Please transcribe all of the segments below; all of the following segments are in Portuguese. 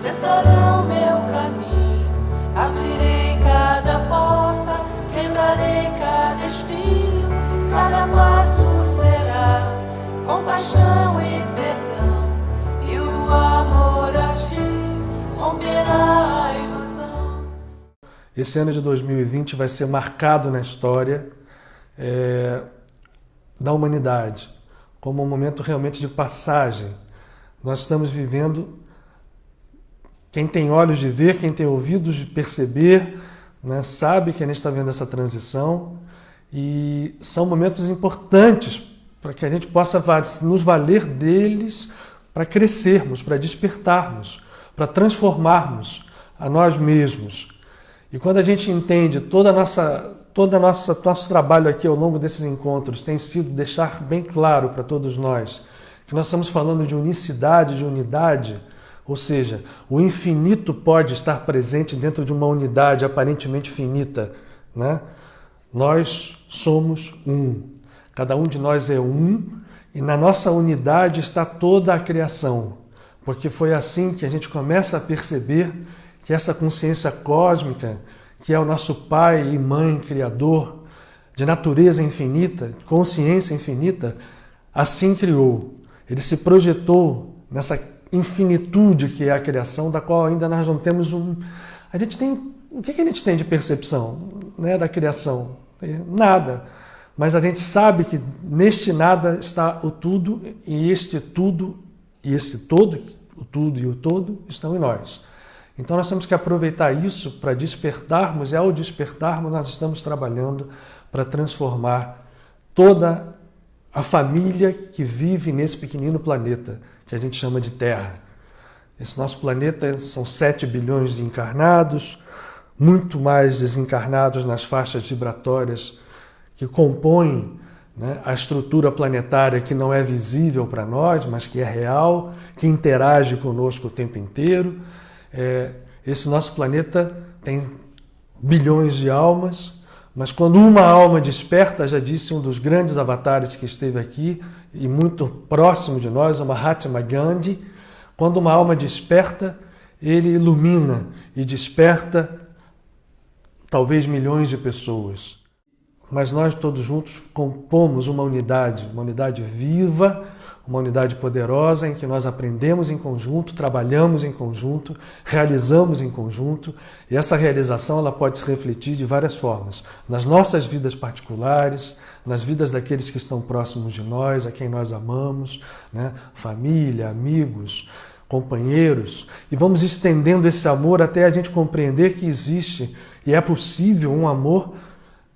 cessarão meu caminho. Abrirei cada porta, quebrarei cada espinho. Cada passo será compaixão e perdão, e o amor a ti romperá a ilusão. Esse ano de 2020 vai ser marcado na história da humanidade, como um momento realmente de passagem. Nós estamos vivendo, quem tem olhos de ver, quem tem ouvidos de perceber, né, sabe que a gente está vendo essa transição, e são momentos importantes para que a gente possa nos valer deles para crescermos, para despertarmos, para transformarmos a nós mesmos. E quando a gente entende nosso trabalho aqui ao longo desses encontros tem sido deixar bem claro para todos nós que nós estamos falando de unicidade, de unidade, ou seja, o infinito pode estar presente dentro de uma unidade aparentemente finita, né? Nós somos um, cada um de nós é um, e na nossa unidade está toda a criação, porque foi assim que a gente começa a perceber que essa consciência cósmica, que é o nosso Pai e Mãe Criador, de natureza infinita, consciência infinita, assim criou. Ele se projetou nessa infinitude que é a criação, da qual ainda nós não temos A gente tem... O que a gente tem de percepção, né, da criação? Nada. Mas a gente sabe que neste nada está o tudo, e este tudo, e esse todo, o tudo e o todo, estão em nós. Então nós temos que aproveitar isso para despertarmos, e ao despertarmos nós estamos trabalhando para transformar toda a família que vive nesse pequenino planeta, que a gente chama de Terra. Esse nosso planeta são 7 bilhões de encarnados, muito mais desencarnados nas faixas vibratórias que compõem, né, a estrutura planetária que não é visível para nós, mas que é real, que interage conosco o tempo inteiro. Esse nosso planeta tem bilhões de almas, mas quando uma alma desperta, já disse um dos grandes avatares que esteve aqui e muito próximo de nós, o Mahatma Gandhi, quando uma alma desperta, ele ilumina e desperta talvez milhões de pessoas. Mas nós todos juntos compomos uma unidade viva, uma unidade poderosa em que nós aprendemos em conjunto, trabalhamos em conjunto, realizamos em conjunto, e essa realização ela pode se refletir de várias formas, nas nossas vidas particulares, nas vidas daqueles que estão próximos de nós, a quem nós amamos, né? Família, amigos, companheiros, e vamos estendendo esse amor até a gente compreender que existe e é possível um amor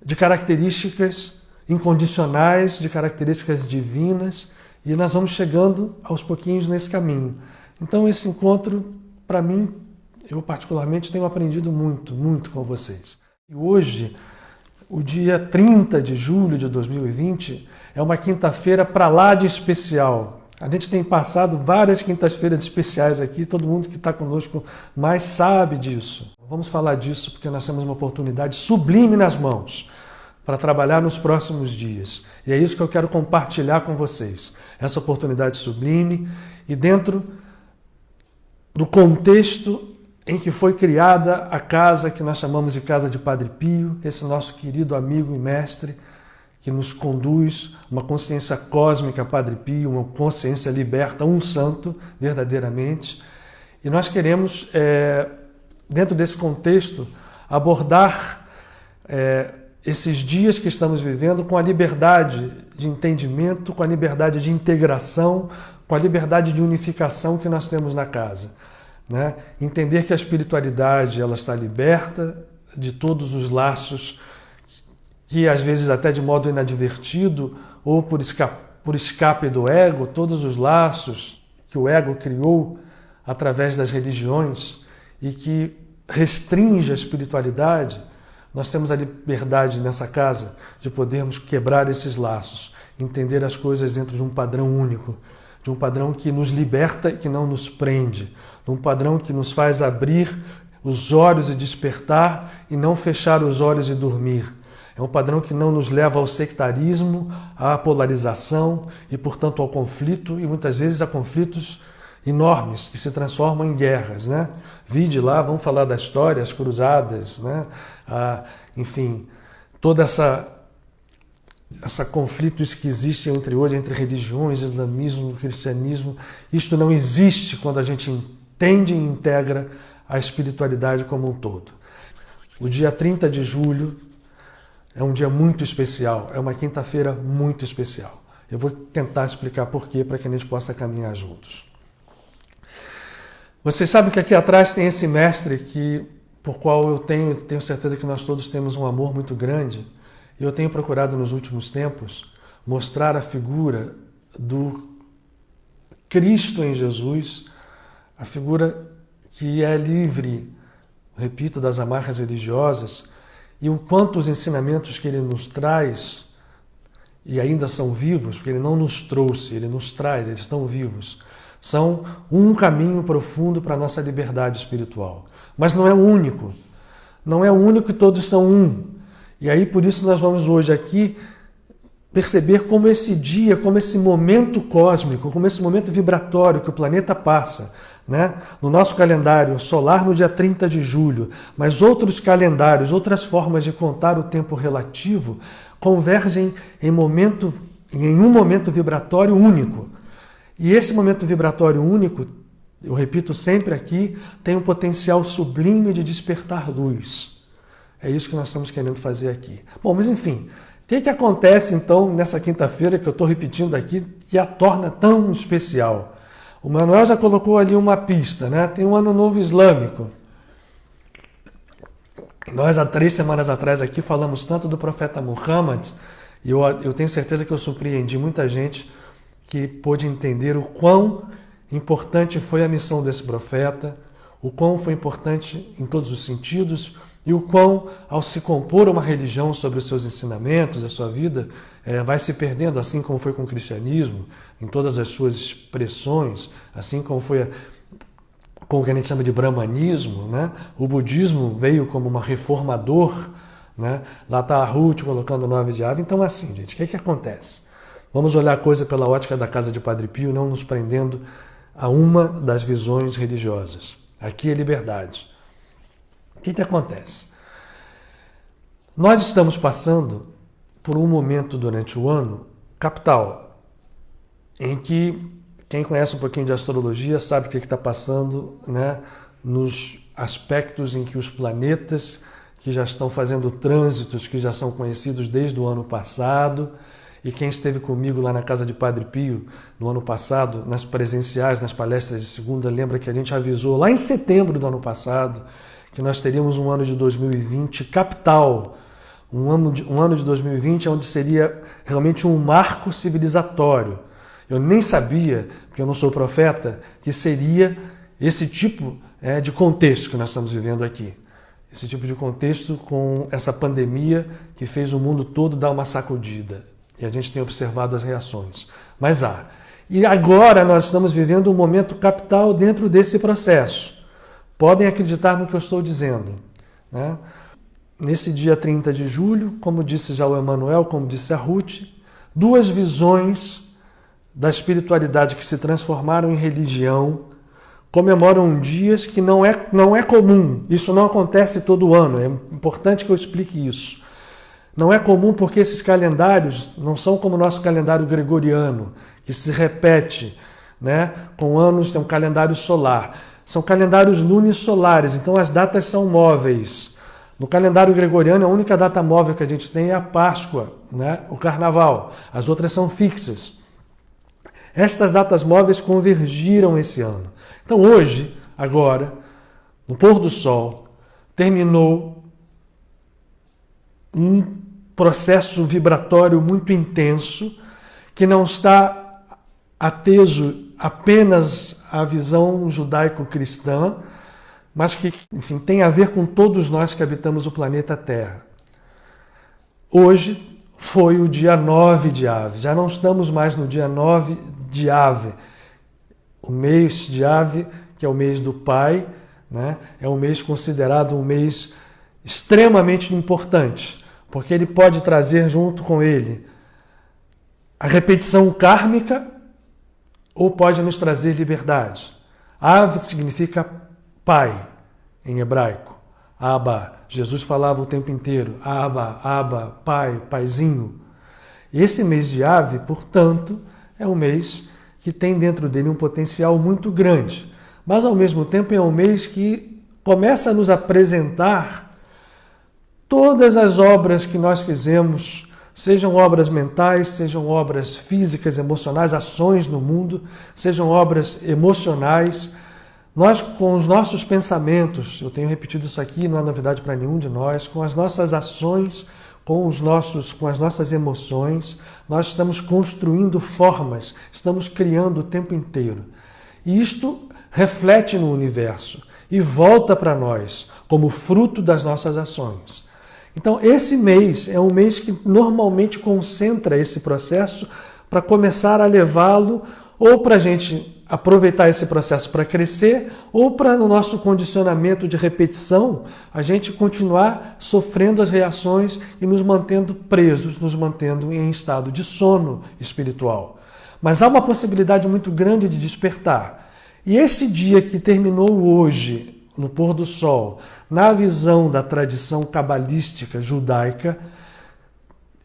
de características incondicionais, de características divinas, e nós vamos chegando aos pouquinhos nesse caminho. Então esse encontro, para mim, eu particularmente tenho aprendido muito, muito com vocês. E hoje, o dia 30 de julho de 2020, é uma quinta-feira para lá de especial. A gente tem passado várias quintas-feiras especiais aqui, todo mundo que está conosco mais sabe disso. Vamos falar disso porque nós temos uma oportunidade sublime nas mãos para trabalhar nos próximos dias. E é isso que eu quero compartilhar com vocês. Essa oportunidade sublime e dentro do contexto em que foi criada a casa que nós chamamos de Casa de Padre Pio, esse nosso querido amigo e mestre que nos conduz, uma consciência cósmica, Padre Pio, uma consciência liberta, um santo, verdadeiramente. E nós queremos, dentro desse contexto, abordar esses dias que estamos vivendo com a liberdade de entendimento, com a liberdade de integração, com a liberdade de unificação que nós temos na casa, né? Entender que a espiritualidade ela está liberta de todos os laços que às vezes até de modo inadvertido ou por escape do ego, todos os laços que o ego criou através das religiões e que restringe a espiritualidade. Nós temos a liberdade nessa casa de podermos quebrar esses laços, entender as coisas dentro de um padrão único, de um padrão que nos liberta e que não nos prende, de um padrão que nos faz abrir os olhos e despertar e não fechar os olhos e dormir. É um padrão que não nos leva ao sectarismo, à polarização e, portanto, ao conflito, e muitas vezes a conflitos enormes que se transformam em guerras, né? Vide lá, vamos falar da história, as cruzadas, né? Enfim, toda essa conflitos que existe entre religiões, islamismo, cristianismo. Isto não existe quando a gente entende e integra a espiritualidade como um todo. O dia 30 de julho é um dia muito especial, é uma quinta-feira muito especial. Eu vou tentar explicar por quê, para que a gente possa caminhar juntos. Vocês sabem que aqui atrás tem esse mestre por qual eu tenho certeza que nós todos temos um amor muito grande. Eu tenho procurado nos últimos tempos mostrar a figura do Cristo em Jesus, a figura que é livre, repito, das amarras religiosas, e o quanto os ensinamentos que ele nos traz, e ainda são vivos, porque ele não nos trouxe, ele nos traz, eles estão vivos, são um caminho profundo para a nossa liberdade espiritual. Mas não é o único. Não é o único e todos são um. E aí, por isso, nós vamos hoje aqui perceber como esse dia, como esse momento cósmico, como esse momento vibratório que o planeta passa, né? No nosso calendário solar, no dia 30 de julho, mas outros calendários, outras formas de contar o tempo relativo, convergem em um momento vibratório único. E esse momento vibratório único, eu repito sempre aqui, tem um potencial sublime de despertar luz. É isso que nós estamos querendo fazer aqui. Bom, mas enfim, o que acontece então nessa quinta-feira, que eu estou repetindo aqui, que a torna tão especial? O Manuel já colocou ali uma pista, né? Tem um Ano Novo Islâmico. Nós, há 3 semanas atrás aqui, falamos tanto do profeta Muhammad, e eu tenho certeza que eu surpreendi muita gente que pôde entender o quão importante foi a missão desse profeta, o quão foi importante em todos os sentidos, e o quão, ao se compor uma religião sobre os seus ensinamentos, a sua vida, vai se perdendo, assim como foi com o cristianismo, em todas as suas expressões, assim como foi com o que a gente chama de brahmanismo, né? O budismo veio como um reformador, né? Lá está a Ruth colocando 9 de Ave. Então, assim, gente, o que acontece? Vamos olhar a coisa pela ótica da casa de Padre Pio, não nos prendendo a uma das visões religiosas. Aqui é liberdade. O que acontece? Nós estamos passando por um momento durante o ano capital, em que quem conhece um pouquinho de astrologia sabe o que está passando, né, nos aspectos em que os planetas que já estão fazendo trânsitos que já são conhecidos desde o ano passado. E quem esteve comigo lá na casa de Padre Pio no ano passado, nas presenciais, nas palestras de segunda, lembra que a gente avisou lá em setembro do ano passado que nós teríamos um ano de 2020 capital, um ano de 2020 onde seria realmente um marco civilizatório. Eu nem sabia, porque eu não sou profeta, que seria esse tipo de contexto que nós estamos vivendo aqui. Esse tipo de contexto com essa pandemia que fez o mundo todo dar uma sacudida. E a gente tem observado as reações. Mas E agora nós estamos vivendo um momento capital dentro desse processo. Podem acreditar no que eu estou dizendo, né? Nesse dia 30 de julho, como disse já o Emmanuel, como disse a Ruth, 2 visões da espiritualidade que se transformaram em religião comemoram dias que não é comum. Isso não acontece todo ano. É importante que eu explique isso. Não é comum porque esses calendários não são como o nosso calendário gregoriano, que se repete, né? Com anos, tem um calendário solar. São calendários lunisolares, então as datas são móveis. No calendário gregoriano, a única data móvel que a gente tem é a Páscoa, né? O Carnaval. As outras são fixas. Estas datas móveis convergiram esse ano. Então hoje, agora, no pôr do sol, terminou um processo vibratório muito intenso que não está ateso apenas à visão judaico-cristã, mas que, enfim, tem a ver com todos nós que habitamos o planeta Terra. Hoje foi o dia 9 de Ave, já não estamos mais no dia 9 de Ave. O mês de Ave, que é o mês do Pai, né, é um mês considerado um mês extremamente importante, porque ele pode trazer junto com ele a repetição kármica ou pode nos trazer liberdade. Av significa pai, em hebraico. Abba. Jesus falava o tempo inteiro, Abba, Abba, pai, paizinho. Esse mês de Ave, portanto, é um mês que tem dentro dele um potencial muito grande, mas ao mesmo tempo é um mês que começa a nos apresentar todas as obras que nós fizemos, sejam obras mentais, sejam obras físicas, emocionais, ações no mundo, sejam obras emocionais. Nós, com os nossos pensamentos, eu tenho repetido isso aqui, não é novidade para nenhum de nós, com as nossas ações, com as nossas emoções, nós estamos construindo formas, estamos criando o tempo inteiro. E isto reflete no universo e volta para nós como fruto das nossas ações. Então, esse mês é um mês que normalmente concentra esse processo para começar a levá-lo ou para a gente aproveitar esse processo para crescer ou para, no nosso condicionamento de repetição, a gente continuar sofrendo as reações e nos mantendo presos, nos mantendo em estado de sono espiritual. Mas há uma possibilidade muito grande de despertar. E esse dia que terminou hoje, no pôr do sol, na visão da tradição cabalística judaica,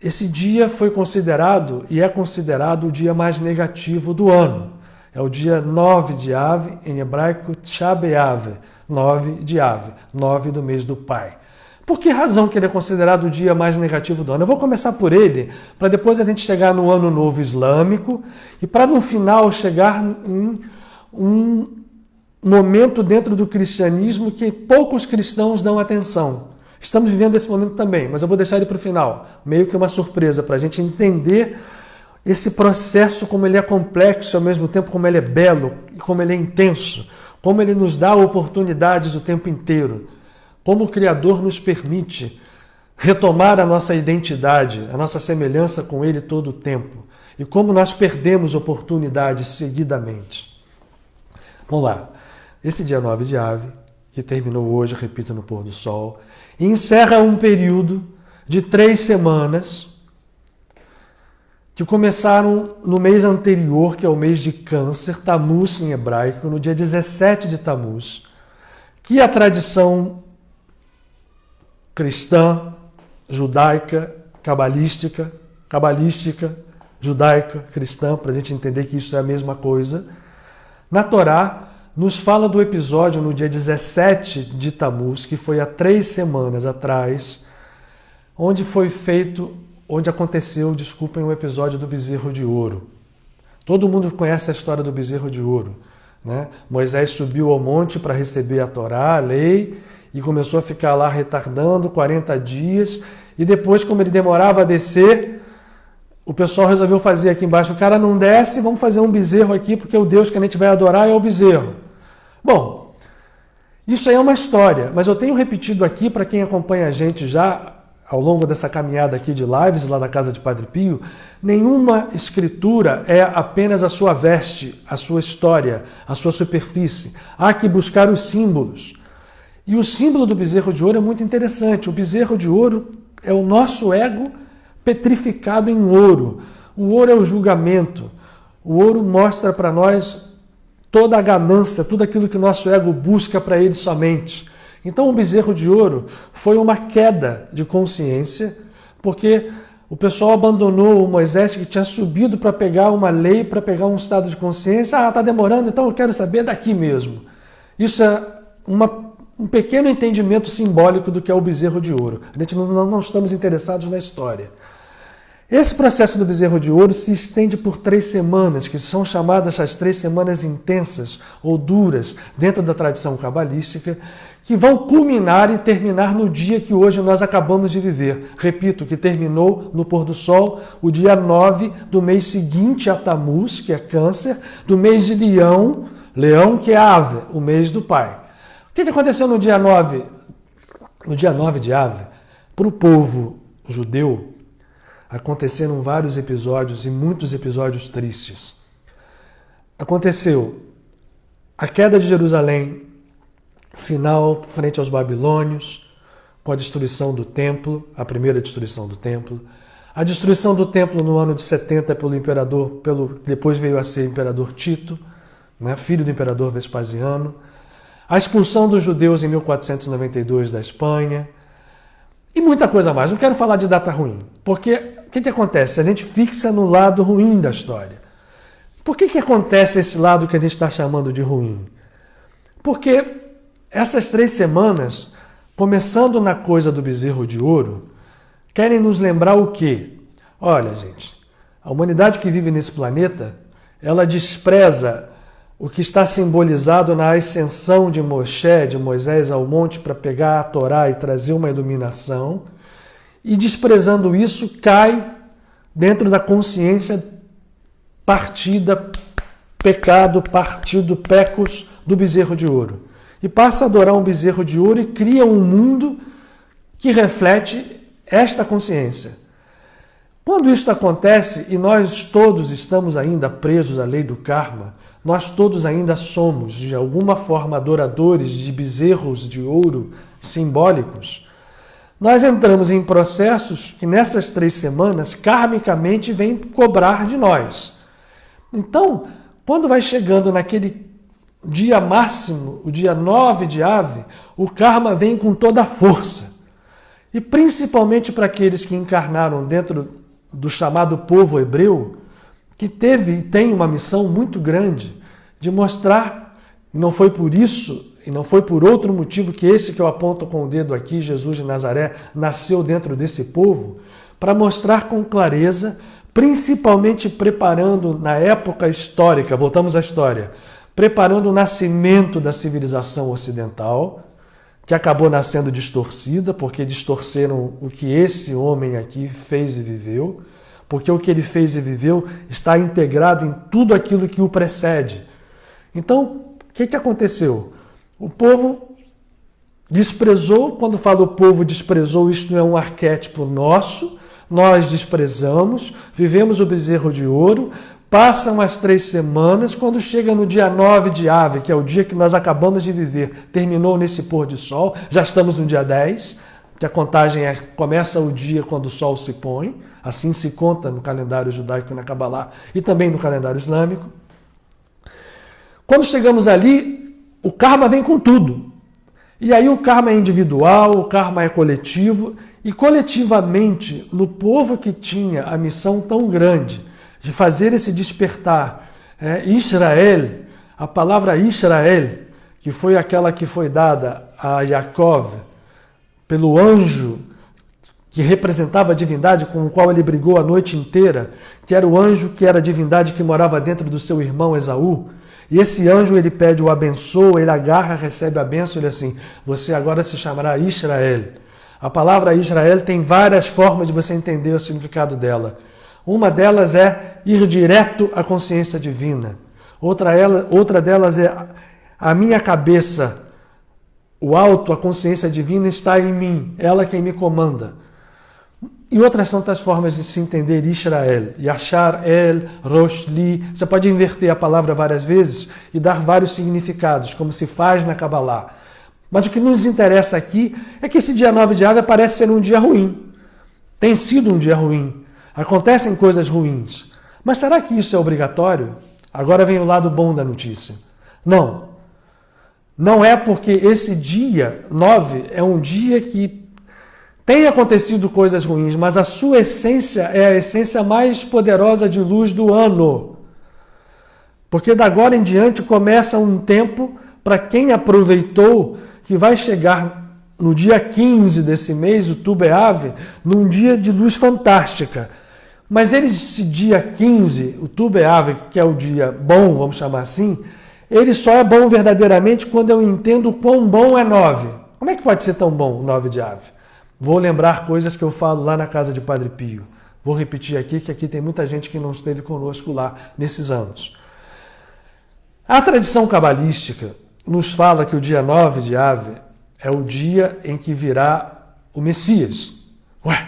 esse dia foi considerado e é considerado o dia mais negativo do ano. É o dia 9 de Av, em hebraico, Tisha B'Av, 9 de Av, 9 do mês do Pai. Por que razão que ele é considerado o dia mais negativo do ano? Eu vou começar por ele, para depois a gente chegar no Ano Novo Islâmico e para no final chegar em um momento dentro do cristianismo que poucos cristãos dão atenção. Estamos vivendo esse momento também, mas eu vou deixar ele para o final, meio que uma surpresa, para a gente entender esse processo, como ele é complexo, ao mesmo tempo como ele é belo, e como ele é intenso, como ele nos dá oportunidades o tempo inteiro, como o Criador nos permite retomar a nossa identidade, a nossa semelhança com ele todo o tempo, e como nós perdemos oportunidades seguidamente. Vamos lá. Esse dia 9 de Ave, que terminou hoje, repito, no pôr do sol, encerra um período de 3 semanas que começaram no mês anterior, que é o mês de Câncer, Tamuz em hebraico, no dia 17 de Tamuz, que a tradição cristã, judaica, cabalística, judaica, cristã, para a gente entender que isso é a mesma coisa, na Torá nos fala do episódio no dia 17 de Tamuz, que foi há 3 semanas atrás, onde aconteceu, o episódio do bezerro de ouro. Todo mundo conhece a história do bezerro de ouro, né? Moisés subiu ao monte para receber a Torá, a lei, e começou a ficar lá retardando 40 dias, e depois, como ele demorava a descer, o pessoal resolveu fazer aqui embaixo, o cara não desce, vamos fazer um bezerro aqui, porque o Deus que a gente vai adorar é o bezerro. Bom, isso aí é uma história, mas eu tenho repetido aqui, para quem acompanha a gente já ao longo dessa caminhada aqui de lives lá da casa de Padre Pio, nenhuma escritura é apenas a sua veste, a sua história, a sua superfície. Há que buscar os símbolos. E o símbolo do bezerro de ouro é muito interessante. O bezerro de ouro é o nosso ego petrificado em ouro. O ouro é o julgamento. O ouro mostra para nós toda a ganância, tudo aquilo que o nosso ego busca para ele somente. Então o bezerro de ouro foi uma queda de consciência, porque o pessoal abandonou o Moisés que tinha subido para pegar uma lei, para pegar um estado de consciência. Ah, está demorando, então eu quero saber daqui mesmo. Isso é um pequeno entendimento simbólico do que é o bezerro de ouro. A gente não estamos interessados na história. Esse processo do bezerro de ouro se estende por 3 semanas, que são chamadas as 3 semanas intensas ou duras dentro da tradição cabalística, que vão culminar e terminar no dia que hoje nós acabamos de viver. Repito, que terminou no pôr do sol, o dia 9 do mês seguinte a Tamuz, que é Câncer, do mês de Leão, que é Ave, o mês do Pai. O que aconteceu no dia 9? No dia 9 de Ave, para o povo judeu, aconteceram vários episódios e muitos episódios tristes. Aconteceu a queda de Jerusalém, final frente aos babilônios, com a destruição do templo, a primeira destruição do templo, A destruição do templo no ano de 70 pelo imperador, depois veio a ser imperador Tito, né, filho do imperador Vespasiano. A expulsão dos judeus em 1492 da Espanha. E muita coisa mais. Não quero falar de data ruim, porque o que acontece? A gente fixa no lado ruim da história. Por que acontece esse lado que a gente está chamando de ruim? Porque essas 3 semanas, começando na coisa do bezerro de ouro, querem nos lembrar o quê? Olha, gente, a humanidade que vive nesse planeta, ela despreza o que está simbolizado na ascensão de Moisés ao monte para pegar a Torá e trazer uma iluminação, e desprezando isso, cai dentro da consciência partida, pecado, partido, pecos do bezerro de ouro. E passa a adorar um bezerro de ouro e cria um mundo que reflete esta consciência. Quando isso acontece e nós todos estamos ainda presos à lei do karma, nós todos ainda somos, de alguma forma, adoradores de bezerros de ouro simbólicos, nós entramos em processos que nessas 3 semanas, karmicamente, vêm cobrar de nós. Então, quando vai chegando naquele dia máximo, o dia 9 de Ave, o karma vem com toda a força. E principalmente para aqueles que encarnaram dentro do chamado povo hebreu, que teve e tem uma missão muito grande de mostrar, e não foi por isso, e não foi por outro motivo que esse que eu aponto com o dedo aqui, Jesus de Nazaré, nasceu dentro desse povo, para mostrar com clareza, principalmente preparando na época histórica, voltamos à história, preparando o nascimento da civilização ocidental, que acabou nascendo distorcida, porque distorceram o que esse homem aqui fez e viveu, porque o que ele fez e viveu está integrado em tudo aquilo que o precede. Então, o que aconteceu? O povo desprezou, quando falo o povo desprezou, isto não é um arquétipo nosso, nós desprezamos, vivemos o bezerro de ouro, passam as 3 semanas, quando chega no dia 9 de Ave, que é o dia que nós acabamos de viver, terminou nesse pôr de sol, já estamos no dia 10, que a contagem começa o dia quando o sol se põe, assim se conta no calendário judaico e na Cabalá, e também no calendário islâmico. Quando chegamos ali, o karma vem com tudo. E aí o karma é individual, o karma é coletivo, e coletivamente, no povo que tinha a missão tão grande de fazer esse despertar, Israel, a palavra Israel, que foi aquela que foi dada a Yaakov pelo anjo que representava a divindade com o qual ele brigou a noite inteira, que era o anjo que era a divindade que morava dentro do seu irmão Esaú. E esse anjo, ele pede o abençoa, ele agarra, recebe a bênção, ele assim, você agora se chamará Israel. A palavra Israel tem várias formas de você entender o significado dela. Uma delas é ir direto à consciência divina. Outra delas é a minha cabeça, o alto, a consciência divina está em mim, ela é quem me comanda. E outras tantas formas de se entender Israel. Yashar, El, Rosh, Li. Você pode inverter a palavra várias vezes e dar vários significados, como se faz na Kabbalah. Mas o que nos interessa aqui é que esse dia 9 de Ave parece ser um dia ruim. Tem sido um dia ruim. Acontecem coisas ruins. Mas será que isso é obrigatório? Agora vem o lado bom da notícia. Não. Não é, porque esse dia 9 é um dia que tem acontecido coisas ruins, mas a sua essência é a essência mais poderosa de luz do ano. Porque da agora em diante começa um tempo para quem aproveitou, que vai chegar no dia 15 desse mês, o Tu B'Av, num dia de luz fantástica. Mas esse dia 15, o Tu B'Av, que é o dia bom, vamos chamar assim, ele só é bom verdadeiramente quando eu entendo o quão bom é 9. Como é que pode ser tão bom o 9 de Ave? Vou lembrar coisas que eu falo lá na casa de Padre Pio. Vou repetir aqui, que aqui tem muita gente que não esteve conosco lá nesses anos. A tradição cabalística nos fala que o dia 9 de Ave é o dia em que virá o Messias. Ué,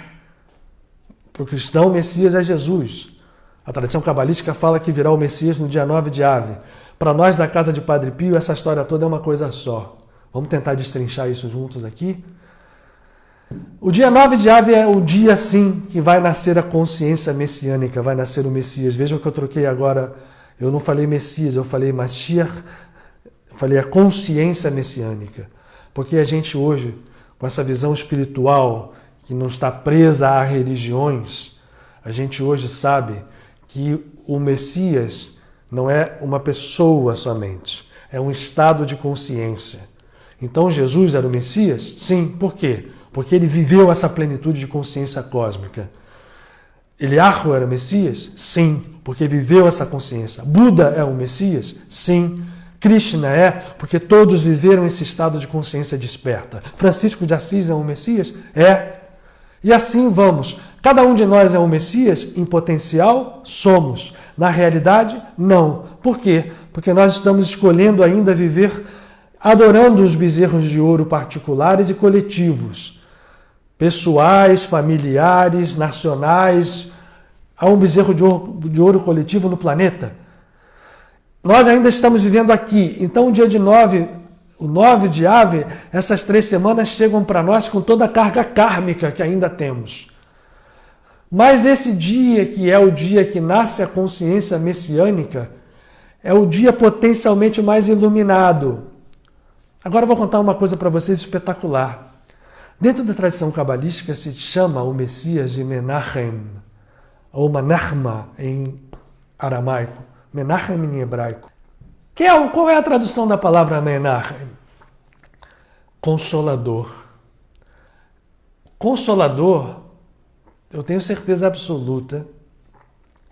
para o cristão, o Messias é Jesus. A tradição cabalística fala que virá o Messias no dia 9 de Ave. Para nós da casa de Padre Pio, essa história toda é uma coisa só. Vamos tentar destrinchar isso juntos aqui? O dia 9 de Ave é o dia, sim, que vai nascer a consciência messiânica, vai nascer o Messias. Vejam que eu troquei agora, eu não falei Messias, eu falei Mashiach, falei a consciência messiânica. Porque a gente hoje, com essa visão espiritual, que não está presa a religiões, a gente hoje sabe que o Messias não é uma pessoa somente, é um estado de consciência. Então Jesus era o Messias? Sim. Por quê? Porque ele viveu essa plenitude de consciência cósmica. Eliyahu era Messias? Sim, porque viveu essa consciência. Buda é o Messias? Sim. Krishna é, porque todos viveram esse estado de consciência desperta. Francisco de Assis é um Messias? É. E assim vamos. Cada um de nós é um Messias? Em potencial, somos. Na realidade, não. Por quê? Porque nós estamos escolhendo ainda viver adorando os bezerros de ouro particulares e coletivos. Pessoais, familiares, nacionais. Há um bezerro de ouro coletivo no planeta. Nós ainda estamos vivendo aqui. Então, o dia de 9, o 9 de Ave, essas 3 semanas chegam para nós com toda a carga kármica que ainda temos. Mas esse dia, que é o dia que nasce a consciência messiânica, é o dia potencialmente mais iluminado. Agora eu vou contar uma coisa para vocês espetacular. Dentro da tradição cabalística se chama o Messias de Menachem, ou Menachma em aramaico, Menachem em hebraico. Qual é a tradução da palavra Menachem? Consolador. Consolador, eu tenho certeza absoluta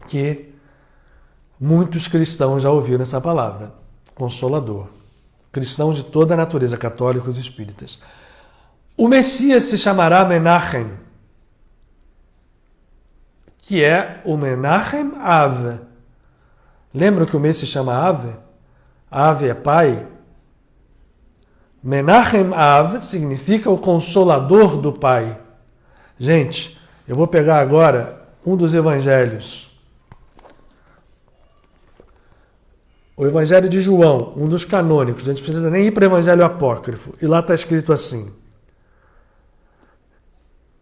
que muitos cristãos já ouviram essa palavra. Consolador. Cristãos de toda a natureza, católicos e espíritas. O Messias se chamará Menachem, que é o Menachem Ave. Lembram que o mês se chama Ave? Ave é pai. Menachem Ave significa o consolador do pai. Gente, eu vou pegar agora um dos evangelhos. O Evangelho de João, um dos canônicos. A gente precisa nem ir para o Evangelho apócrifo. E lá está escrito assim.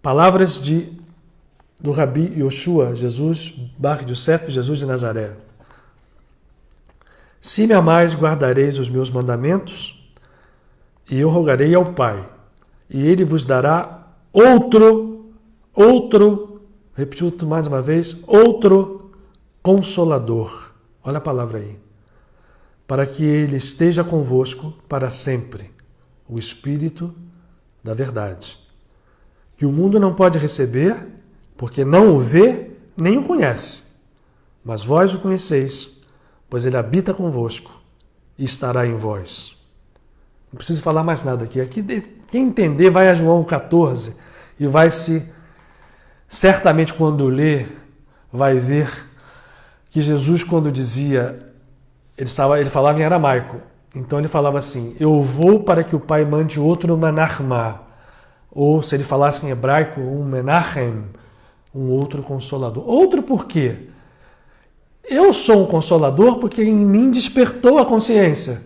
Palavras do Rabi Yoshua, Jesus Bar Yosef, Jesus de Nazaré. Se me amais, guardareis os meus mandamentos, e eu rogarei ao Pai, e ele vos dará outro, repetiu mais uma vez, outro Consolador. Olha a palavra aí. Para que ele esteja convosco para sempre, o Espírito da verdade. Que o mundo não pode receber, porque não o vê, nem o conhece. Mas vós o conheceis, pois ele habita convosco e estará em vós. Não preciso falar mais nada aqui. Quem entender vai a João 14 e vai certamente quando ler, vai ver que Jesus, quando dizia, ele falava em aramaico. Então ele falava assim, eu vou para que o Pai mande outro Menachma. Ou se ele falasse em hebraico, um Menachem, um outro consolador. Outro por quê? Eu sou um consolador porque em mim despertou a consciência.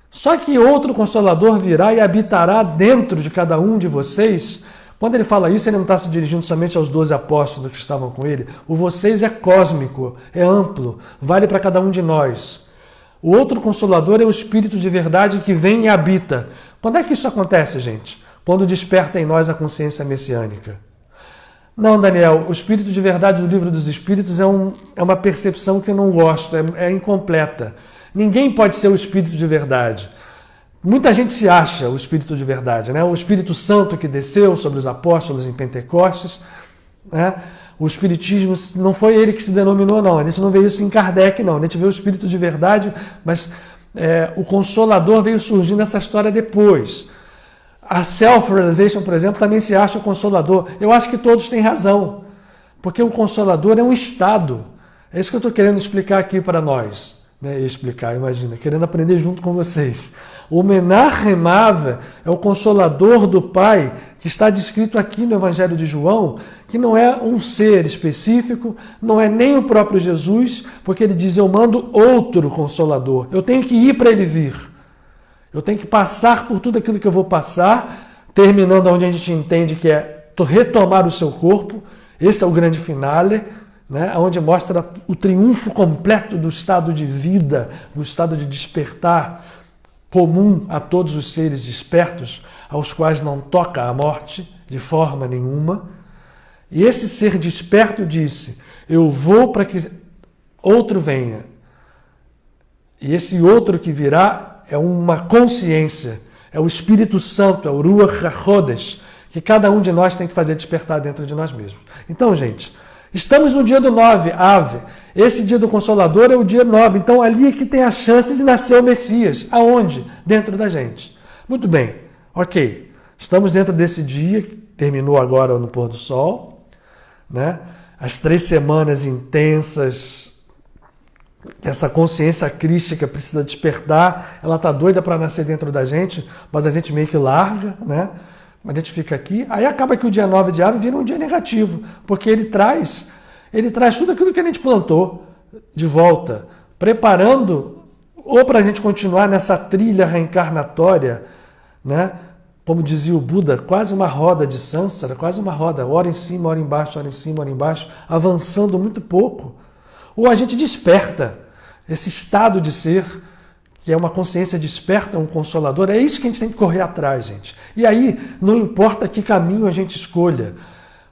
Só que outro consolador virá e habitará dentro de cada um de vocês. Quando ele fala isso, ele não está se dirigindo somente aos 12 apóstolos que estavam com ele. O vocês é cósmico, é amplo, vale para cada um de nós. O outro consolador é o Espírito de verdade que vem e habita. Quando é que isso acontece, gente? Quando desperta em nós a consciência messiânica. Não, Daniel, o Espírito de verdade do Livro dos Espíritos é uma percepção que eu não gosto, é incompleta. Ninguém pode ser o Espírito de verdade. Muita gente se acha o Espírito de verdade, né? O Espírito Santo que desceu sobre os apóstolos em Pentecostes, né? O Espiritismo não foi ele que se denominou, não. A gente não vê isso em Kardec, não. A gente vê o Espírito de verdade, mas o Consolador veio surgindo nessa história depois. A Self-Realization, por exemplo, também se acha o Consolador. Eu acho que todos têm razão, porque o Consolador é um estado. É isso que eu estou querendo explicar aqui para nós. Imagina, querendo aprender junto com vocês. O Menachem Ave é o Consolador do Pai, que está descrito aqui no Evangelho de João, que não é um ser específico, não é nem o próprio Jesus, porque ele diz, eu mando outro Consolador. Eu tenho que ir para ele vir. Eu tenho que passar por tudo aquilo que eu vou passar terminando onde a gente entende que é retomar o seu corpo. Esse é o grande finale, né? Onde mostra o triunfo completo do estado de vida, do estado de despertar comum a todos os seres despertos, aos quais não toca a morte de forma nenhuma. E esse ser desperto disse: eu vou para que outro venha. E esse outro que virá é uma consciência, é o Espírito Santo, é o Ruach HaKodesh, que cada um de nós tem que fazer despertar dentro de nós mesmos. Então, gente, estamos no dia do 9, Ave. Esse dia do Consolador é o dia 9. Então, ali é que tem a chance de nascer o Messias. Aonde? Dentro da gente. Muito bem, ok. Estamos dentro desse dia, que terminou agora no pôr do sol, né? As 3 semanas intensas, essa consciência crística precisa despertar, ela está doida para nascer dentro da gente, mas a gente meio que larga, né? A gente fica aqui, aí acaba que o dia 9 de Ave vira um dia negativo, porque ele traz tudo aquilo que a gente plantou de volta, preparando ou para a gente continuar nessa trilha reencarnatória, né? Como dizia o Buda, quase uma roda de Sansara, quase uma roda, hora em cima, hora embaixo, hora em cima, hora embaixo, avançando muito pouco. Ou a gente desperta esse estado de ser, que é uma consciência desperta, um consolador. É isso que a gente tem que correr atrás, gente. E aí, não importa que caminho a gente escolha.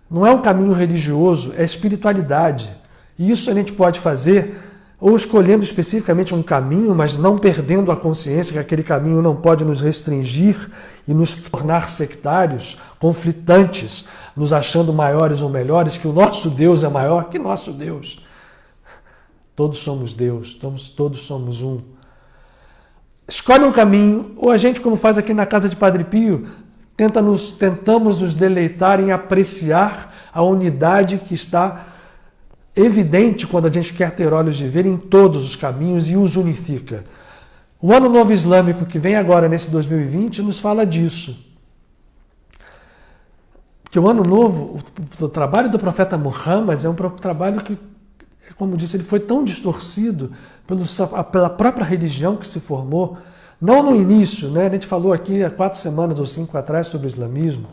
Não é um caminho religioso, é espiritualidade. E isso a gente pode fazer ou escolhendo especificamente um caminho, mas não perdendo a consciência que aquele caminho não pode nos restringir e nos tornar sectários, conflitantes, nos achando maiores ou melhores, que o nosso Deus é maior que nosso Deus. Todos somos Deus, todos somos um. Escolhe um caminho, ou a gente, como faz aqui na casa de Padre Pio, tentamos nos deleitar em apreciar a unidade que está evidente quando a gente quer ter olhos de ver em todos os caminhos e os unifica. O Ano Novo Islâmico que vem agora nesse 2020 nos fala disso. Que o Ano Novo, o trabalho do profeta Muhammad é um trabalho que, como disse, ele foi tão distorcido pela própria religião que se formou, não no início, né? A gente falou aqui há 4 semanas ou 5 atrás sobre o islamismo,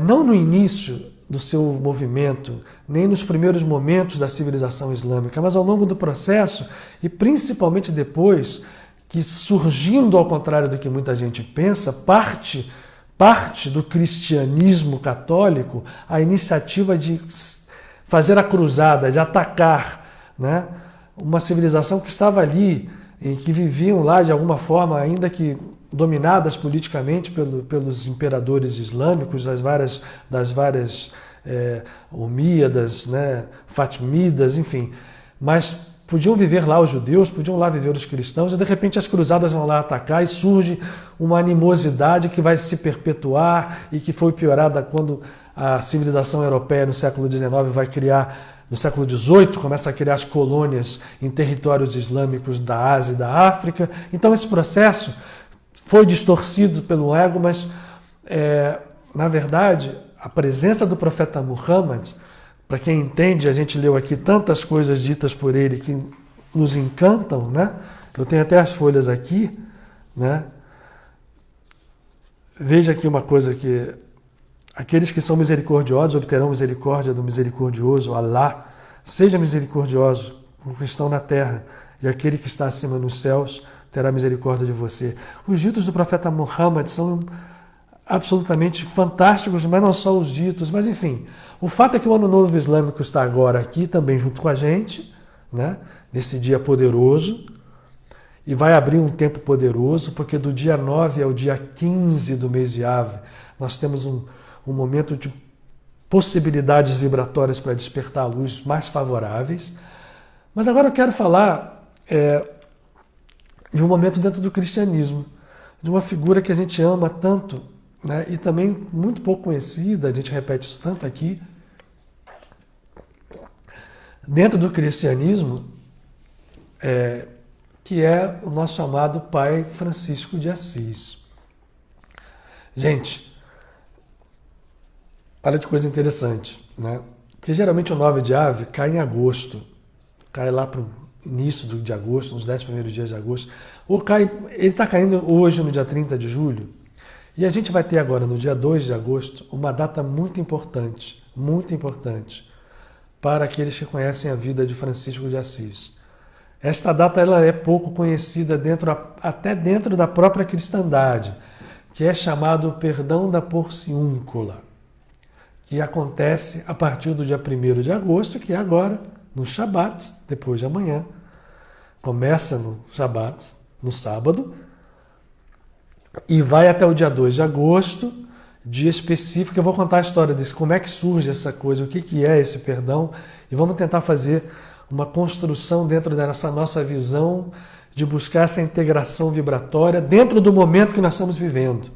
não no início do seu movimento, nem nos primeiros momentos da civilização islâmica, mas ao longo do processo e principalmente depois, que surgindo ao contrário do que muita gente pensa, parte do cristianismo católico a iniciativa de fazer a cruzada, de atacar, né, uma civilização que estava ali e que viviam lá de alguma forma, ainda que dominadas politicamente pelos imperadores islâmicos, das várias Omíadas, né, Fatimidas, enfim. Mas podiam viver lá os judeus, podiam lá viver os cristãos, e de repente as cruzadas vão lá atacar e surge uma animosidade que vai se perpetuar e que foi piorada quando a civilização europeia no século XIX vai criar, no século XVIII, começa a criar as colônias em territórios islâmicos da Ásia e da África. Então esse processo foi distorcido pelo ego, mas, na verdade, a presença do profeta Muhammad, para quem entende, a gente leu aqui tantas coisas ditas por ele que nos encantam, né? Eu tenho até as folhas aqui, né? Veja aqui uma coisa que aqueles que são misericordiosos obterão misericórdia do misericordioso, Allah. Seja misericordioso com os que estão na terra, e aquele que está acima nos céus terá misericórdia de você. Os ditos do profeta Muhammad são absolutamente fantásticos, mas não só os ditos, mas enfim, o fato é que o Ano Novo Islâmico está agora aqui, também junto com a gente, né, nesse dia poderoso, e vai abrir um tempo poderoso, porque do dia 9 ao dia 15 do mês de Ave, nós temos um momento de possibilidades vibratórias para despertar a luz mais favoráveis. Mas agora eu quero falar de um momento dentro do cristianismo, de uma figura que a gente ama tanto, né, e também muito pouco conhecida, a gente repete isso tanto aqui. Dentro do cristianismo, que é o nosso amado Pai Francisco de Assis. Gente, olha que coisa interessante, né? Porque geralmente o 9 de Ave cai em agosto, cai lá para o início de agosto, nos 10 primeiros dias de agosto, ou cai, ele está caindo hoje no dia 30 de julho, E a gente vai ter agora, no dia 2 de agosto, uma data muito importante para aqueles que conhecem a vida de Francisco de Assis. Esta data ela é pouco conhecida até dentro da própria cristandade, que é chamado o perdão da porciúncula, que acontece a partir do dia 1º de agosto, que é agora, no Shabat, depois de amanhã. Começa no Shabat, no sábado, e vai até o dia 2 de agosto, dia específico. Eu vou contar a história desse, como é que surge essa coisa, o que é esse perdão, e vamos tentar fazer uma construção dentro dessa nossa visão de buscar essa integração vibratória dentro do momento que nós estamos vivendo.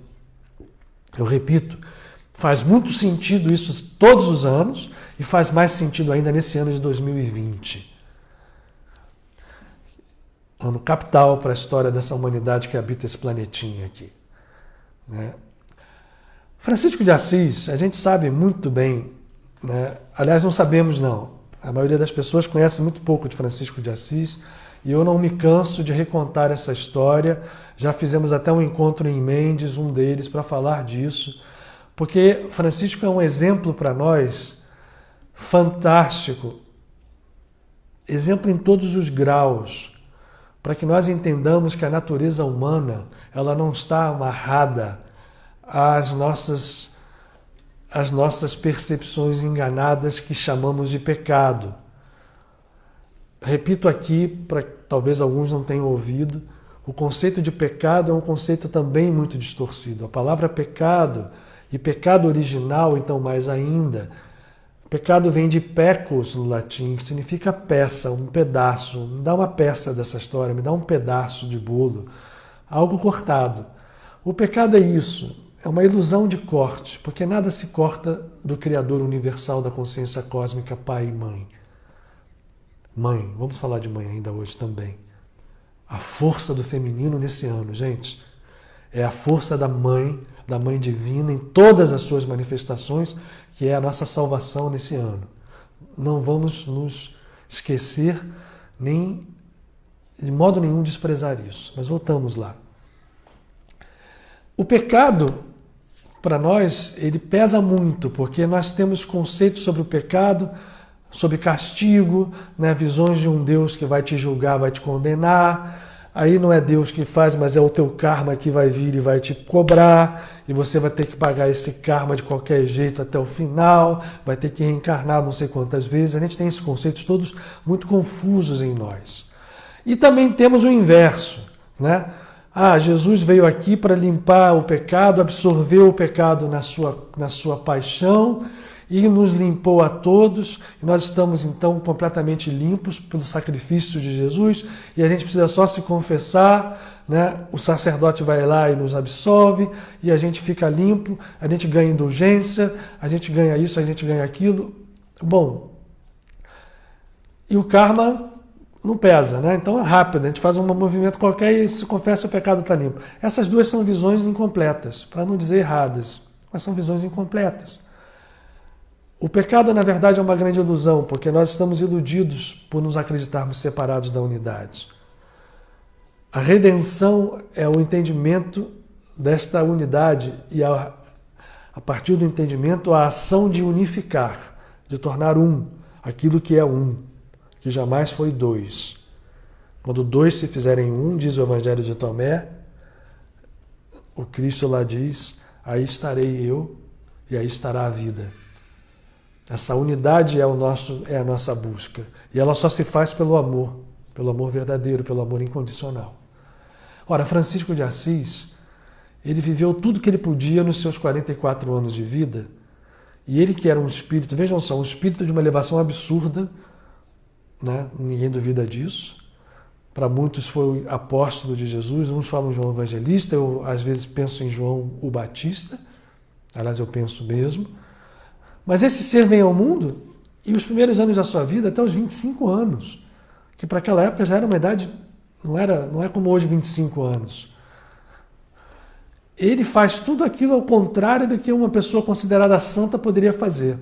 Eu repito, faz muito sentido isso todos os anos e faz mais sentido ainda nesse ano de 2020. Ano capital para a história dessa humanidade que habita esse planetinha aqui. Né? Francisco de Assis, a gente sabe muito bem, né? Aliás, não sabemos não. A maioria das pessoas conhece muito pouco de Francisco de Assis e eu não me canso de recontar essa história. Já fizemos até um encontro em Mendes, um deles, para falar disso, porque Francisco é um exemplo para nós fantástico, exemplo em todos os graus, para que nós entendamos que a natureza humana ela não está amarrada às nossas percepções enganadas que chamamos de pecado. Repito aqui, para talvez alguns não tenham ouvido, o conceito de pecado é um conceito também muito distorcido. A palavra pecado, e pecado original, então mais ainda, pecado vem de pecus no latim, que significa peça, um pedaço. Me dá uma peça dessa história, me dá um pedaço de bolo, algo cortado. O pecado é isso. É uma ilusão de corte, porque nada se corta do Criador universal da consciência cósmica, Pai e Mãe. Mãe, vamos falar de mãe ainda hoje também. A força do feminino nesse ano, gente, é a força da mãe divina em todas as suas manifestações, que é a nossa salvação nesse ano. Não vamos nos esquecer, nem de modo nenhum desprezar isso. Mas voltamos lá. O pecado, para nós, ele pesa muito, porque nós temos conceitos sobre o pecado, sobre castigo, né? Visões de um Deus que vai te julgar, vai te condenar. Aí não é Deus que faz, mas é o teu karma que vai vir e vai te cobrar, e você vai ter que pagar esse karma de qualquer jeito até o final, vai ter que reencarnar não sei quantas vezes. A gente tem esses conceitos todos muito confusos em nós. E também temos o inverso, né? Jesus veio aqui para limpar o pecado, absorveu o pecado na sua paixão e nos limpou a todos. E nós estamos então completamente limpos pelo sacrifício de Jesus e a gente precisa só se confessar, né? O sacerdote vai lá e nos absolve e a gente fica limpo, a gente ganha indulgência, a gente ganha isso, a gente ganha aquilo. Bom, e o karma não pesa, né? Então é rápido, a gente faz um movimento qualquer e se confessa, o pecado está limpo. Essas duas são visões incompletas, para não dizer erradas, mas são visões incompletas. O pecado, na verdade, é uma grande ilusão, porque nós estamos iludidos por nos acreditarmos separados da unidade. A redenção é o entendimento desta unidade e, a partir do entendimento, a ação de unificar, de tornar um, aquilo que é um, que jamais foi dois. Quando dois se fizerem um, diz o Evangelho de Tomé, o Cristo lá diz, aí estarei eu e aí estará a vida. Essa unidade é a nossa busca. E ela só se faz pelo amor verdadeiro, pelo amor incondicional. Ora, Francisco de Assis, ele viveu tudo que ele podia nos seus 44 anos de vida, e ele que era um espírito, vejam só, um espírito de uma elevação absurda, né? Ninguém duvida disso. Para muitos foi o apóstolo de Jesus, uns falam João Evangelista, eu às vezes penso em João o Batista, aliás eu penso mesmo. Mas esse ser vem ao mundo e os primeiros anos da sua vida, até os 25 anos, que para aquela época já era uma idade, não é como hoje 25 anos. Ele faz tudo aquilo ao contrário do que uma pessoa considerada santa poderia fazer.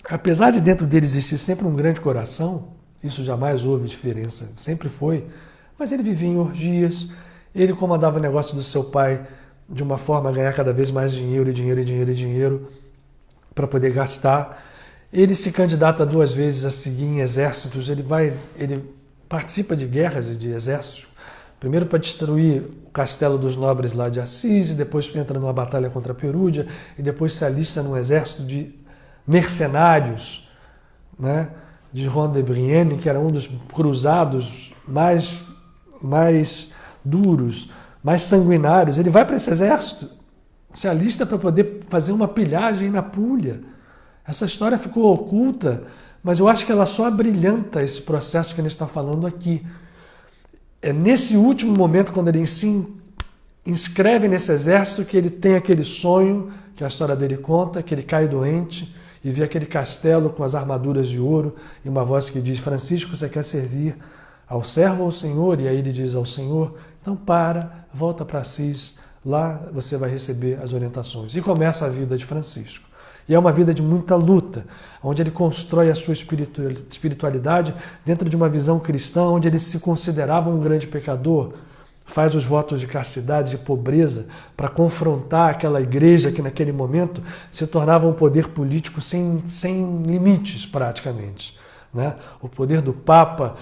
Apesar de dentro dele existir sempre um grande coração, isso jamais houve diferença, sempre foi, mas ele vivia em orgias, Ele comandava o negócio do seu pai de uma forma a ganhar cada vez mais dinheiro, para poder gastar. Ele se candidata 2 vezes a seguir em exércitos, ele participa de guerras e de exércitos, primeiro para destruir o castelo dos nobres lá de Assis, e depois entra numa batalha contra a Perúdia, e depois se alista num exército de mercenários, né, de Juan de Brienne, que era um dos cruzados mais duros, mais sanguinários. Ele vai para esse exército, se alista para poder fazer uma pilhagem na Puglia. Essa história ficou oculta, mas eu acho que ela só abrilhanta esse processo que ele está falando aqui. É nesse último momento, quando ele se inscreve nesse exército, que ele tem aquele sonho, que a história dele conta, que ele cai doente e vê aquele castelo com as armaduras de ouro e uma voz que diz: Francisco, você quer servir ao servo ou ao Senhor? E aí ele diz: ao Senhor. Então volta para Assis, lá você vai receber as orientações. E começa a vida de Francisco. E é uma vida de muita luta, onde ele constrói a sua espiritualidade dentro de uma visão cristã, onde ele se considerava um grande pecador, faz os votos de castidade, de pobreza, para confrontar aquela igreja que naquele momento se tornava um poder político sem limites, praticamente, né? O poder do Papa.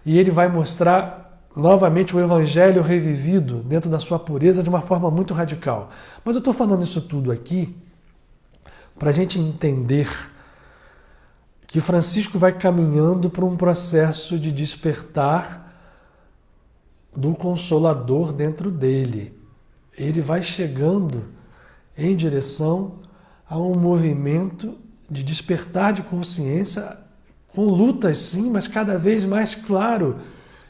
E ele vai mostrar novamente o evangelho revivido dentro da sua pureza de uma forma muito radical. Mas eu estou falando isso tudo aqui para a gente entender que Francisco vai caminhando para um processo de despertar do Consolador dentro dele. Ele vai chegando em direção a um movimento de despertar de consciência, com lutas sim, mas cada vez mais claro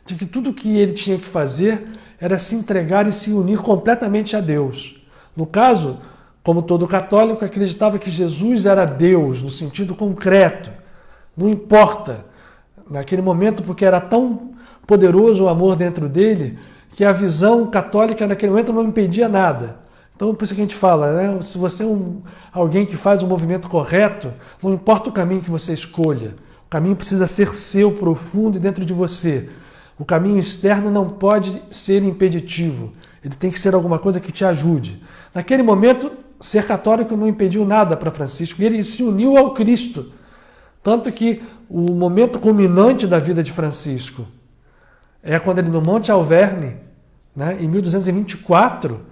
de que tudo o que ele tinha que fazer era se entregar e se unir completamente a Deus. No caso, como todo católico, acreditava que Jesus era Deus, no sentido concreto. Não importa, naquele momento, porque era tão poderoso o amor dentro dele, que a visão católica naquele momento não impedia nada. Então, por isso que a gente fala, né? Se você é alguém que faz o movimento correto, não importa o caminho que você escolha, o caminho precisa ser seu, profundo e dentro de você. O caminho externo não pode ser impeditivo, ele tem que ser alguma coisa que te ajude. Naquele momento, ser católico não impediu nada para Francisco, e ele se uniu ao Cristo. Tanto que o momento culminante da vida de Francisco é quando ele, no Monte Alverne, né, em 1224,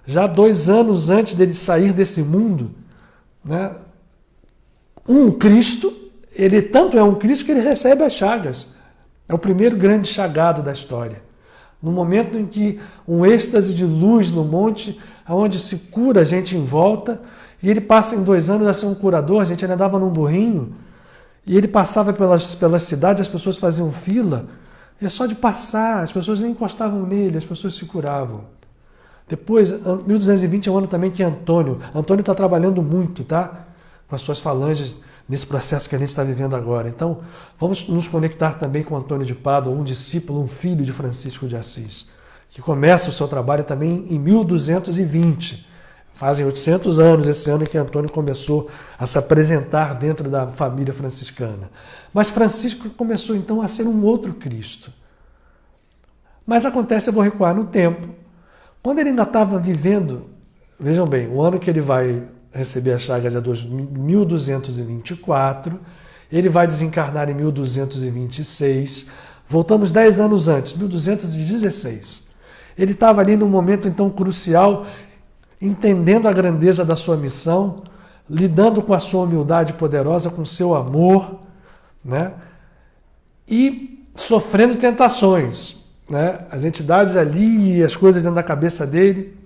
já 2 anos antes dele sair desse mundo, né, Cristo, ele tanto é um Cristo que ele recebe as chagas. É o primeiro grande chagado da história. No momento em que um êxtase de luz no monte, onde se cura a gente em volta, e ele passa em 2 anos a ser um curador. A gente ainda andava num burrinho, e ele passava pelas cidades, as pessoas faziam fila, e é só de passar, as pessoas nem encostavam nele, as pessoas se curavam. Depois, 1220 é um ano também que Antônio está trabalhando muito, tá? Com as suas falanges, nesse processo que a gente está vivendo agora. Então, vamos nos conectar também com Antônio de Pádua, um discípulo, um filho de Francisco de Assis, que começa o seu trabalho também em 1220. Fazem 800 anos esse ano que Antônio começou a se apresentar dentro da família franciscana. Mas Francisco começou então a ser um outro Cristo. Mas acontece, eu vou recuar no tempo, quando ele ainda estava vivendo, vejam bem, o ano que ele vai receber as chagas é 1224, ele vai desencarnar em 1226, voltamos 10 anos antes, 1216. Ele estava ali num momento então crucial, entendendo a grandeza da sua missão, lidando com a sua humildade poderosa, com o seu amor, né? E sofrendo tentações, né? As entidades ali, as coisas dentro da cabeça dele.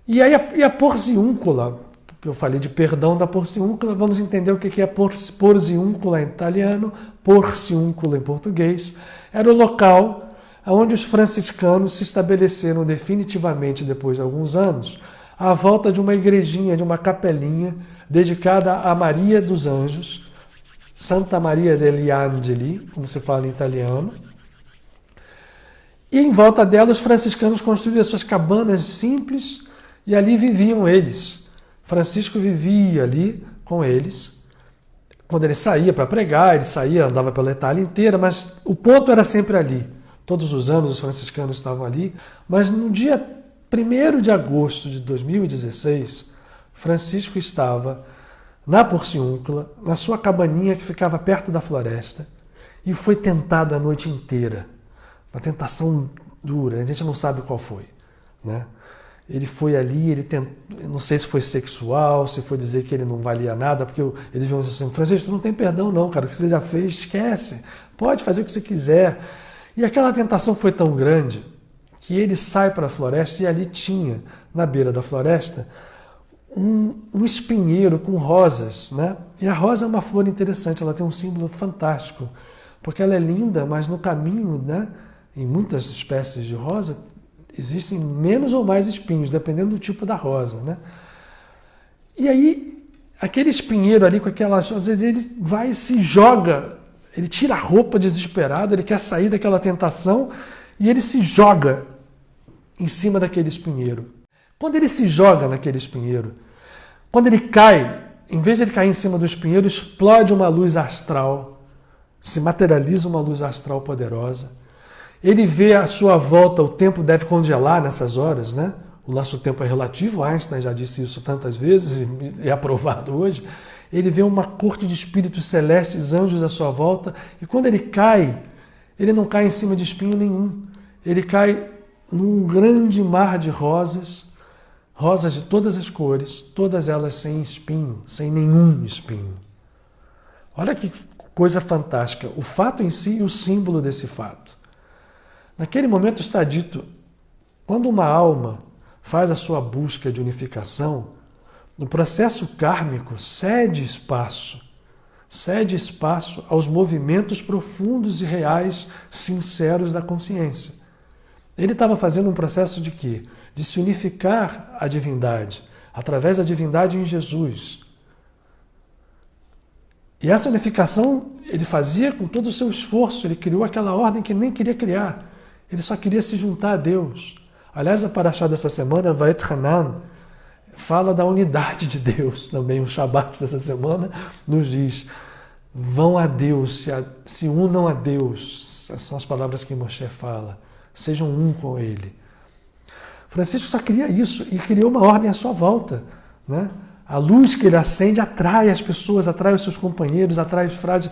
E aí a porciúncula, eu falei de perdão da porciúncula, vamos entender o que é porciúncula em italiano, porciúncula em português. Era o local onde os franciscanos se estabeleceram definitivamente depois de alguns anos, à volta de uma igrejinha, de uma capelinha dedicada a Maria dos Anjos, Santa Maria degli Angeli, como se fala em italiano. E em volta dela os franciscanos construíram suas cabanas simples e ali viviam eles. Francisco vivia ali com eles. Quando ele saía para pregar, ele saía, andava pela Itália inteira, mas o ponto era sempre ali. Todos os anos os franciscanos estavam ali, mas no dia 1º de agosto de 2016, Francisco estava na Porciúncula, na sua cabaninha que ficava perto da floresta, e foi tentado a noite inteira. Uma tentação dura, a gente não sabe qual foi, né? Ele foi ali, ele tentou, não sei se foi sexual, se foi dizer que ele não valia nada, porque eles viam assim, Francisco, tu não tem perdão não, cara, o que você já fez, esquece, pode fazer o que você quiser. E aquela tentação foi tão grande que ele sai para a floresta e ali tinha, na beira da floresta, um espinheiro com rosas, né? E a rosa é uma flor interessante, ela tem um símbolo fantástico, porque ela é linda, mas no caminho, né, em muitas espécies de rosa, existem menos ou mais espinhos, dependendo do tipo da rosa, né? E aí, aquele espinheiro ali com aquelas rosas, ele vai e se joga, ele tira a roupa desesperado, ele quer sair daquela tentação e ele se joga em cima daquele espinheiro. Quando ele se joga naquele espinheiro, quando ele cai, em vez de ele cair em cima do espinheiro, explode uma luz astral, se materializa uma luz astral poderosa. Ele vê à sua volta, o tempo deve congelar nessas horas, né? O nosso tempo é relativo, Einstein já disse isso tantas vezes e é aprovado hoje. Ele vê uma corte de espíritos celestes, anjos à sua volta, e quando ele cai, ele não cai em cima de espinho nenhum. Ele cai num grande mar de rosas, rosas de todas as cores, todas elas sem espinho, sem nenhum espinho. Olha que coisa fantástica, o fato em si e o símbolo desse fato. Naquele momento está dito, quando uma alma faz a sua busca de unificação, no processo kármico cede espaço aos movimentos profundos e reais, sinceros da consciência. Ele estava fazendo um processo de quê? De se unificar à divindade, através da divindade em Jesus. E essa unificação ele fazia com todo o seu esforço, ele criou aquela ordem que ele nem queria criar. Ele só queria se juntar a Deus. Aliás, a Parashá dessa semana, Va'et Hanan, fala da unidade de Deus também. O Shabat dessa semana nos diz, vão a Deus, se unam a Deus. Essas são as palavras que Moshe fala. Sejam um com Ele. Francisco só queria isso e criou uma ordem à sua volta, né? A luz que ele acende atrai as pessoas, atrai os seus companheiros, atrai os frades.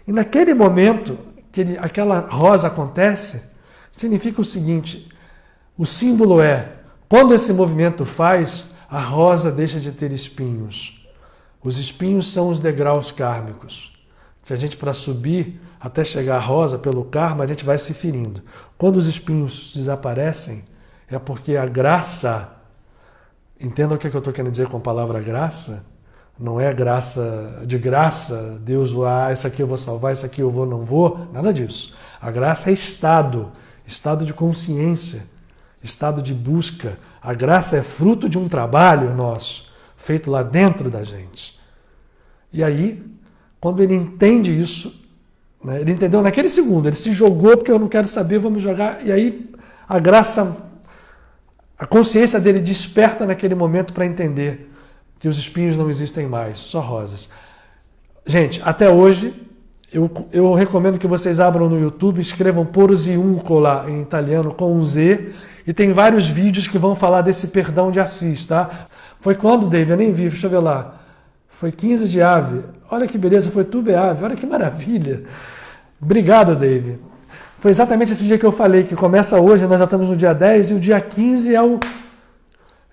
E naquele momento que aquela rosa acontece, significa o seguinte, o símbolo é, quando esse movimento faz, a rosa deixa de ter espinhos. Os espinhos são os degraus kármicos, que a gente, para subir até chegar à rosa, pelo karma, a gente vai se ferindo. Quando os espinhos desaparecem, é porque a graça, entendam o que eu estou querendo dizer com a palavra graça? Não é graça de graça, Deus, isso aqui eu vou salvar, isso aqui eu não vou, nada disso. A graça é estado de consciência, estado de busca. A graça é fruto de um trabalho nosso, feito lá dentro da gente. E aí, quando ele entende isso, né, ele entendeu naquele segundo, ele se jogou porque eu não quero saber, vou me jogar, e aí a graça, a consciência dele desperta naquele momento para entender que os espinhos não existem mais, só rosas. Gente, até hoje, eu recomendo que vocês abram no YouTube, escrevam Porziuncola em italiano com um Z, e tem vários vídeos que vão falar desse perdão de Assis, tá? Foi quando, David? Eu nem vi, deixa eu ver lá. Foi 15 de Ave. Olha que beleza, foi tu, Beave, olha que maravilha. Obrigado, David. Foi exatamente esse dia que eu falei, que começa hoje, nós já estamos no dia 10, e o dia 15 é o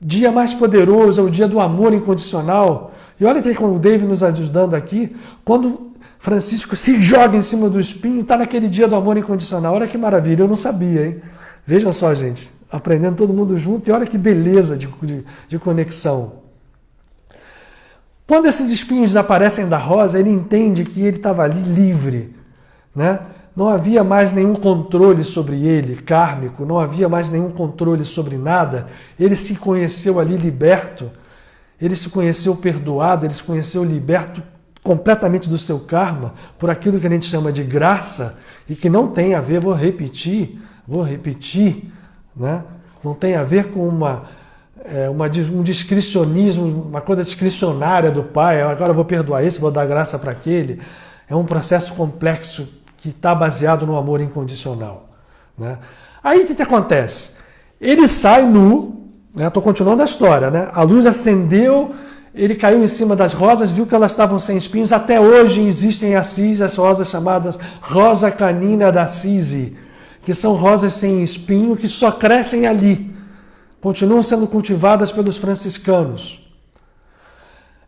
dia mais poderoso, é o dia do amor incondicional. E olha que com o David nos ajudando aqui, quando Francisco se joga em cima do espinho, está naquele dia do amor incondicional. Olha que maravilha, eu não sabia, hein? Vejam só, gente, aprendendo todo mundo junto, e olha que beleza de conexão. Quando esses espinhos desaparecem da rosa, ele entende que ele estava ali livre, né? Não havia mais nenhum controle sobre ele, kármico, não havia mais nenhum controle sobre nada. Ele se conheceu ali liberto, ele se conheceu perdoado, ele se conheceu liberto completamente do seu karma, por aquilo que a gente chama de graça, e que não tem a ver, vou repetir, né? Não tem a ver com um discricionismo, uma coisa discricionária do Pai, agora eu vou perdoar esse, vou dar graça para aquele. É um processo complexo que está baseado no amor incondicional. né? Aí o que acontece? Ele sai nu, né? Estou continuando a história, né? A luz acendeu, ele caiu em cima das rosas, viu que elas estavam sem espinhos. Até hoje existem em Assis as rosas chamadas Rosa Canina da Assisi, que são rosas sem espinho que só crescem ali. Continuam sendo cultivadas pelos franciscanos.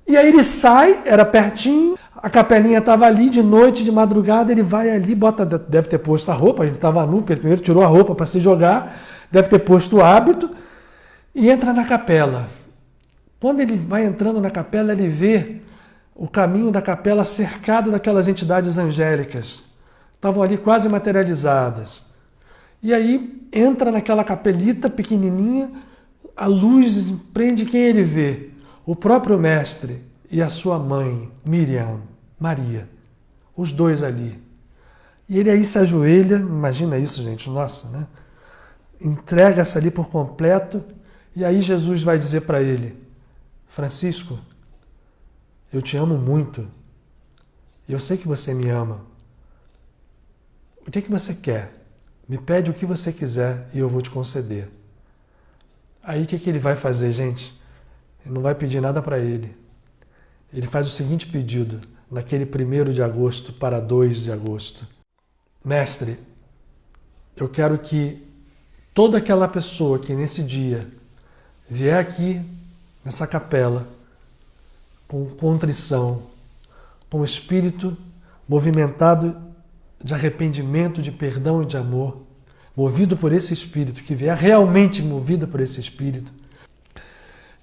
E aí ele sai, era pertinho, a capelinha estava ali, de noite, de madrugada, ele vai ali, deve ter posto a roupa, ele estava nu, porque ele primeiro tirou a roupa para se jogar, deve ter posto o hábito, e entra na capela. Quando ele vai entrando na capela, ele vê o caminho da capela cercado daquelas entidades angélicas. Estavam ali quase materializadas. E aí entra naquela capelita pequenininha, a luz prende quem ele vê? O próprio mestre e a sua mãe, Miriam, Maria. Os dois ali. E ele aí se ajoelha, imagina isso, gente, nossa, né? Entrega-se ali por completo, e aí Jesus vai dizer para ele: Francisco, eu te amo muito. Eu sei que você me ama. O que você quer? Me pede o que você quiser e eu vou te conceder. Aí o que ele vai fazer, gente? Ele não vai pedir nada para ele. Ele faz o seguinte pedido, naquele 1º de agosto para 2 de agosto. Mestre, eu quero que toda aquela pessoa que nesse dia vier aqui nessa capela com contrição, com espírito movimentado de arrependimento, de perdão e de amor, movido por esse espírito, que vier realmente movido por esse espírito,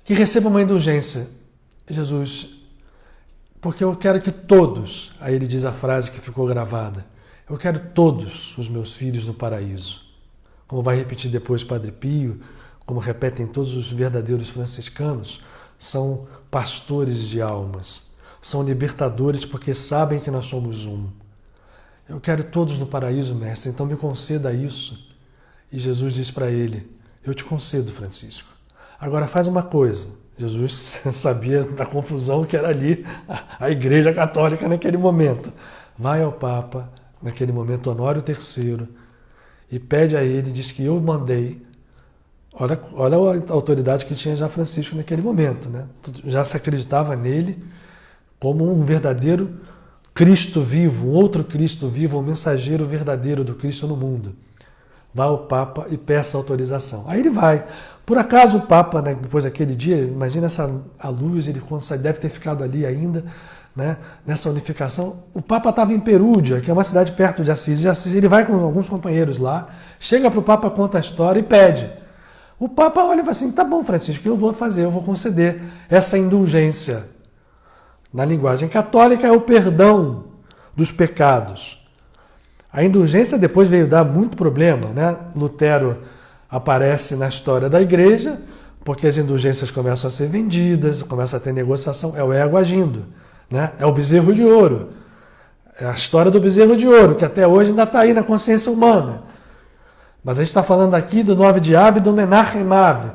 que receba uma indulgência, Jesus, porque eu quero que todos, aí ele diz a frase que ficou gravada, eu quero todos os meus filhos no paraíso. Como vai repetir depois Padre Pio, como repetem todos os verdadeiros franciscanos, são pastores de almas, são libertadores porque sabem que nós somos um. Eu quero todos no paraíso, mestre, então me conceda isso. E Jesus diz para ele: eu te concedo, Francisco. Agora faz uma coisa. Jesus sabia da confusão que era ali a Igreja Católica naquele momento. Vai ao Papa, naquele momento Honório III, e pede a ele, diz que eu mandei. Olha a autoridade que tinha já Francisco naquele momento, né? Já se acreditava nele como um verdadeiro Cristo vivo, um outro Cristo vivo, um mensageiro verdadeiro do Cristo no mundo. Vá ao Papa e peça autorização. Aí ele vai. Por acaso o Papa, né, depois daquele dia, imagina a luz, ele deve ter ficado ali ainda, né, nessa unificação. O Papa estava em Perúdia, que é uma cidade perto de Assis. Ele vai com alguns companheiros lá, chega para o Papa, conta a história e pede. O Papa olha e fala assim: tá bom, Francisco, eu vou fazer, eu vou conceder essa indulgência. Na linguagem católica é o perdão dos pecados. A indulgência depois veio dar muito problema, né? Lutero aparece na história da igreja, porque as indulgências começam a ser vendidas, começa a ter negociação, é o ego agindo, né? É o bezerro de ouro. É a história do bezerro de ouro, que até hoje ainda está aí na consciência humana. Mas a gente está falando aqui do 9 de Ave, do Menachem Ave,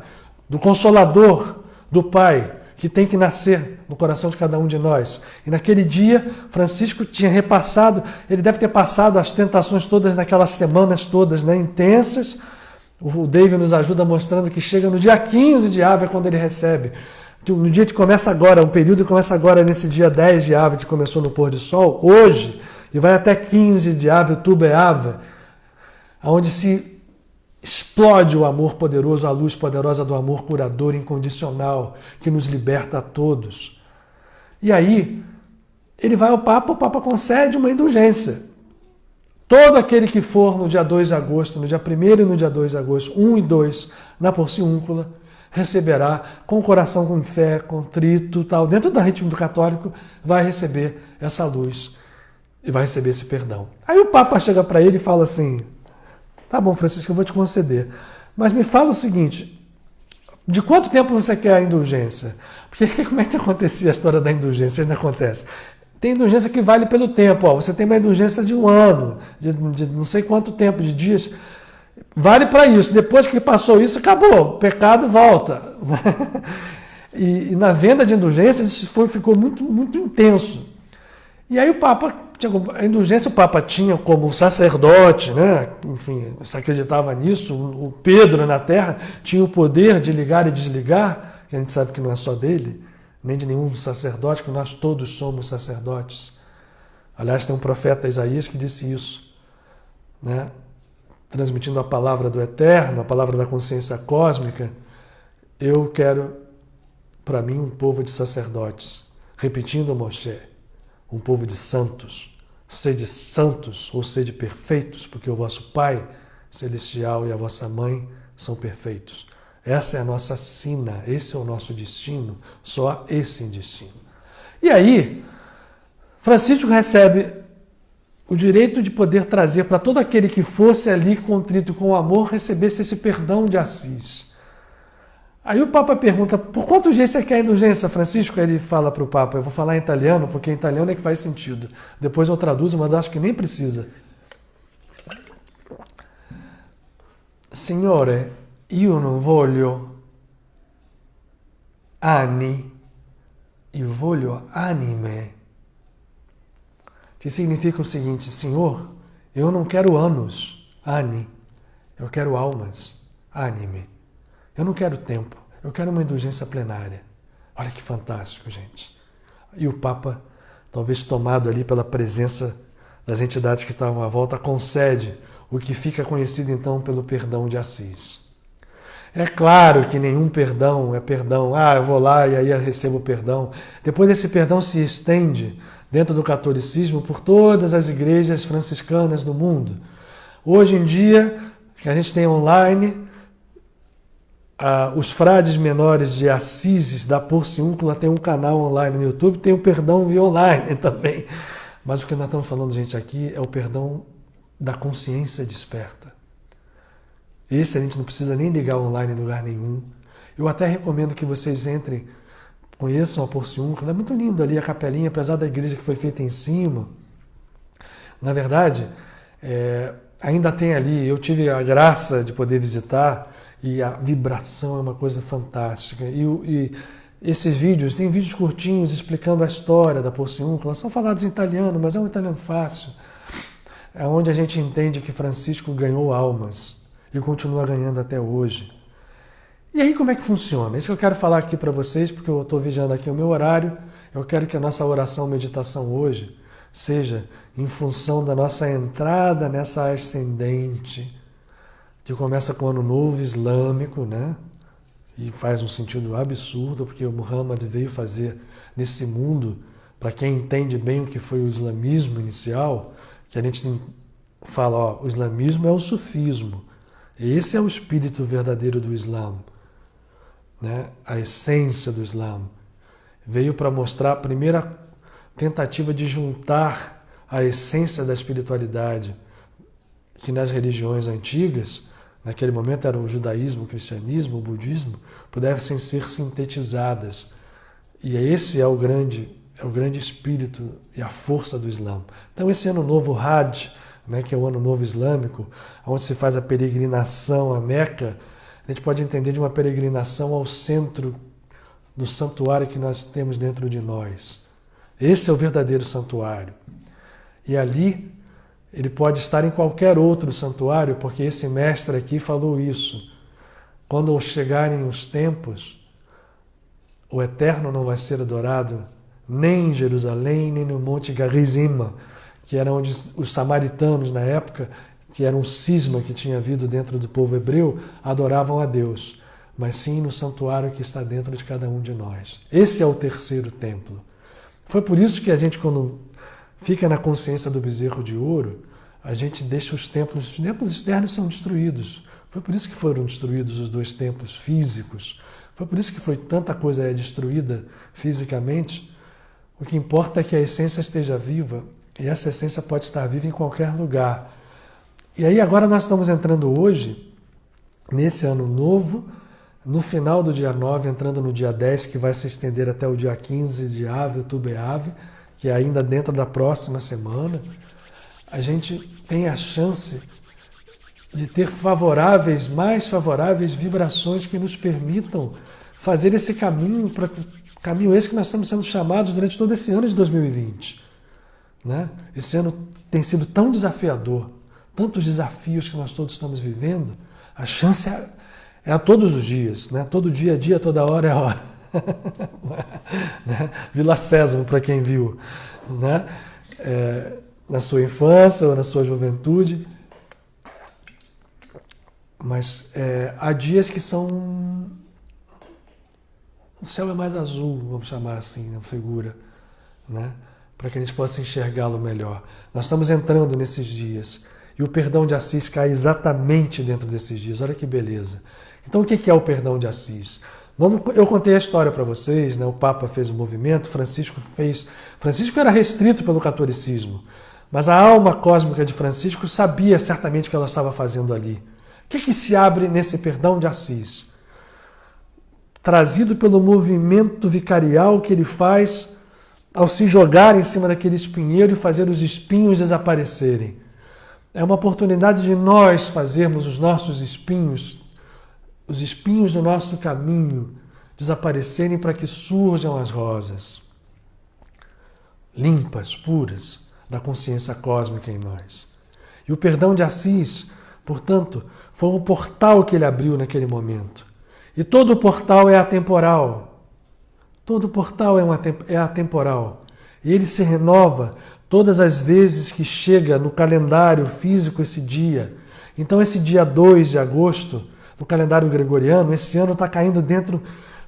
do Consolador, do Pai, que tem que nascer no coração de cada um de nós. E naquele dia, Francisco tinha repassado, ele deve ter passado as tentações todas naquelas semanas todas, né, intensas. O David nos ajuda mostrando que chega no dia 15 de Ave, quando ele recebe. No dia que começa agora, um período que começa agora nesse dia 10 de Ave, que começou no pôr do sol, hoje, e vai até 15 de Ave, outubro é Ave, onde se explode o amor poderoso, a luz poderosa do amor curador incondicional, que nos liberta a todos. E aí, ele vai ao Papa, o Papa concede uma indulgência. Todo aquele que for no dia 2 de agosto, no dia 1º e no dia 2 de agosto, 1 e 2, na Porciúncula, receberá com o coração com fé, contrito, tal, dentro do ritmo do católico, vai receber essa luz e vai receber esse perdão. Aí o Papa chega para ele e fala assim: tá bom, Francisco, eu vou te conceder. Mas me fala o seguinte: de quanto tempo você quer a indulgência? Porque como é que acontecia a história da indulgência? Isso não acontece. Tem indulgência que vale pelo tempo. Ó, você tem uma indulgência de 1 ano, de não sei quanto tempo, de dias. Vale para isso. Depois que passou isso, acabou. O pecado volta. E na venda de indulgências isso ficou muito, muito intenso. E aí o Papa a indulgência o Papa tinha como sacerdote, né? Enfim, se acreditava nisso, o Pedro na Terra tinha o poder de ligar e desligar, que a gente sabe que não é só dele, nem de nenhum sacerdote, que nós todos somos sacerdotes. Aliás, tem um profeta Isaías que disse isso, né? Transmitindo a palavra do Eterno, a palavra da consciência cósmica. Eu quero para mim um povo de sacerdotes, repetindo a Moshe, um povo de santos. Sede santos ou sede perfeitos, porque o vosso Pai celestial e a vossa mãe são perfeitos. Essa é a nossa sina, esse é o nosso destino, só esse destino. E aí, Francisco recebe o direito de poder trazer para todo aquele que fosse ali contrito com amor, recebesse esse perdão de Assis. Aí o Papa pergunta, por quantos dias você quer a indulgência, Francisco? Aí ele fala para o Papa, eu vou falar em italiano, porque em italiano é que faz sentido. Depois eu traduzo, mas acho que nem precisa. Signore, io non voglio anni, io voglio anime. Que significa o seguinte, Senhor, eu não quero anos, ani, eu quero almas, anime. Eu não quero tempo, eu quero uma indulgência plenária. Olha que fantástico, gente. E o Papa, talvez tomado ali pela presença das entidades que estavam à volta, concede o que fica conhecido então pelo perdão de Assis. É claro que nenhum perdão é perdão. Eu vou lá e aí eu recebo perdão. Depois esse perdão se estende dentro do catolicismo por todas as igrejas franciscanas do mundo. Hoje em dia, que a gente tem online, os frades menores de Assis da Porciúncula tem um canal online no YouTube, tem o perdão via online também. Mas o que nós estamos falando, gente, aqui é o perdão da consciência desperta. Esse a gente não precisa nem ligar online em lugar nenhum. Eu até recomendo que vocês entrem, conheçam a Porciúncula. É muito lindo ali a capelinha, apesar da igreja que foi feita em cima. Na verdade, ainda tem ali, eu tive a graça de poder visitar, e a vibração é uma coisa fantástica. E esses vídeos, tem vídeos curtinhos explicando a história da Porciúncula, são falados em italiano, mas é um italiano fácil. É onde a gente entende que Francisco ganhou almas e continua ganhando até hoje. E aí como é que funciona? Isso que eu quero falar aqui para vocês, porque eu estou vigiando aqui o meu horário. Eu quero que a nossa oração, meditação hoje, seja em função da nossa entrada nessa ascendente, que começa com o Ano Novo Islâmico, né? E faz um sentido absurdo, porque o Muhammad veio fazer nesse mundo, para quem entende bem o que foi o islamismo inicial, que a gente fala, o islamismo é o sufismo. Esse é o espírito verdadeiro do Islã, né? A essência do Islã. Veio para mostrar a primeira tentativa de juntar a essência da espiritualidade, que nas religiões antigas, naquele momento era o judaísmo, o cristianismo, o budismo, pudessem ser sintetizadas. E esse é o grande espírito e a força do Islã. Então esse ano novo Hajj, né, que é o ano novo islâmico, onde se faz a peregrinação a Meca, a gente pode entender de uma peregrinação ao centro do santuário que nós temos dentro de nós. Esse é o verdadeiro santuário. E ali ele pode estar em qualquer outro santuário, porque esse mestre aqui falou isso. Quando chegarem os tempos, o Eterno não vai ser adorado nem em Jerusalém, nem no Monte Garizima, que era onde os samaritanos, na época, que era um cisma que tinha havido dentro do povo hebreu, adoravam a Deus, mas sim no santuário que está dentro de cada um de nós. Esse é o terceiro templo. Foi por isso que a gente, quando fica na consciência do bezerro de ouro, a gente deixa os templos externos são destruídos. Foi por isso que foram destruídos os 2 templos físicos. Foi por isso que foi tanta coisa destruída fisicamente. O que importa é que a essência esteja viva, e essa essência pode estar viva em qualquer lugar. E aí agora nós estamos entrando hoje, nesse ano novo, no final do dia 9, entrando no dia 10, que vai se estender até o dia 15 de Ave, Outubro Ave, que é ainda dentro da próxima semana. A gente tem a chance de ter mais favoráveis vibrações que nos permitam fazer esse caminho esse que nós estamos sendo chamados durante todo esse ano de 2020. né? Esse ano tem sido tão desafiador, tantos desafios que nós todos estamos vivendo, a chance é a todos os dias, né? Todo dia é dia, toda hora é hora. Né? Vila Sésamo, para quem viu, né? Na sua infância ou na sua juventude. Mas há dias que são... O céu é mais azul, vamos chamar assim, a figura, né? Para que a gente possa enxergá-lo melhor. Nós estamos entrando nesses dias. E o perdão de Assis cai exatamente dentro desses dias. Olha que beleza. Então o que é o perdão de Assis? Eu contei a história para vocês, né? O Papa fez um movimento, Francisco era restrito pelo catolicismo, mas a alma cósmica de Francisco sabia certamente o que ela estava fazendo ali. O que se abre nesse perdão de Assis? Trazido pelo movimento vicarial que ele faz ao se jogar em cima daquele espinheiro e fazer os espinhos desaparecerem. É uma oportunidade de nós fazermos os nossos espinhos, os espinhos do nosso caminho, desaparecerem para que surjam as rosas, limpas, puras, da consciência cósmica em nós. E o perdão de Assis, portanto, foi um portal que ele abriu naquele momento. E todo portal é atemporal. Todo portal é atemporal. E ele se renova todas as vezes que chega no calendário físico esse dia. Então esse dia 2 de agosto, no calendário gregoriano, esse ano está caindo dentro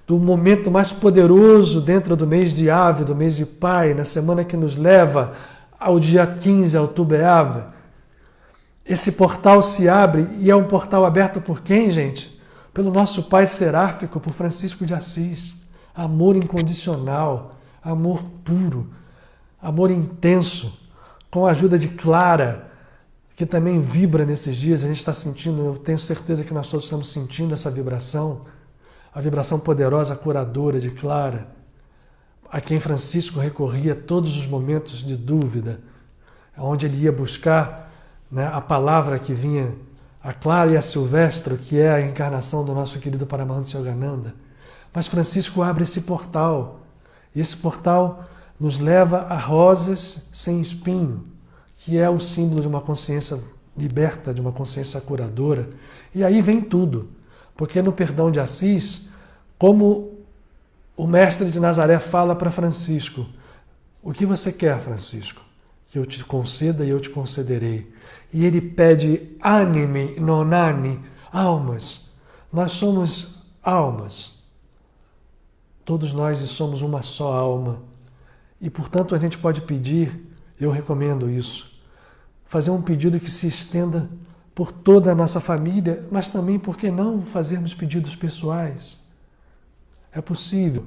do momento mais poderoso dentro do mês de Ave, do mês de Pai, na semana que nos leva ao dia 15, Outubro Ave. Esse portal se abre e é um portal aberto por quem, gente? Pelo nosso Pai seráfico, por Francisco de Assis. Amor incondicional, amor puro, amor intenso, com a ajuda de Clara, que também vibra nesses dias. A gente está sentindo, eu tenho certeza que nós todos estamos sentindo essa vibração, a vibração poderosa, curadora de Clara, a quem Francisco recorria todos os momentos de dúvida, onde ele ia buscar, né, a palavra que vinha, a Clara e a Silvestre, que é a encarnação do nosso querido Paramahansa Yogananda. Mas Francisco abre esse portal, e esse portal nos leva a rosas sem espinho, que é o símbolo de uma consciência liberta, de uma consciência curadora. E aí vem tudo, porque no perdão de Assis, como o mestre de Nazaré fala para Francisco, o que você quer, Francisco? Que eu te conceda e eu te concederei. E ele pede anime nonani, almas. Nós somos almas. Todos nós somos uma só alma. E, portanto, a gente pode pedir, eu recomendo isso, fazer um pedido que se estenda por toda a nossa família, mas também, por que não, fazermos pedidos pessoais? É possível.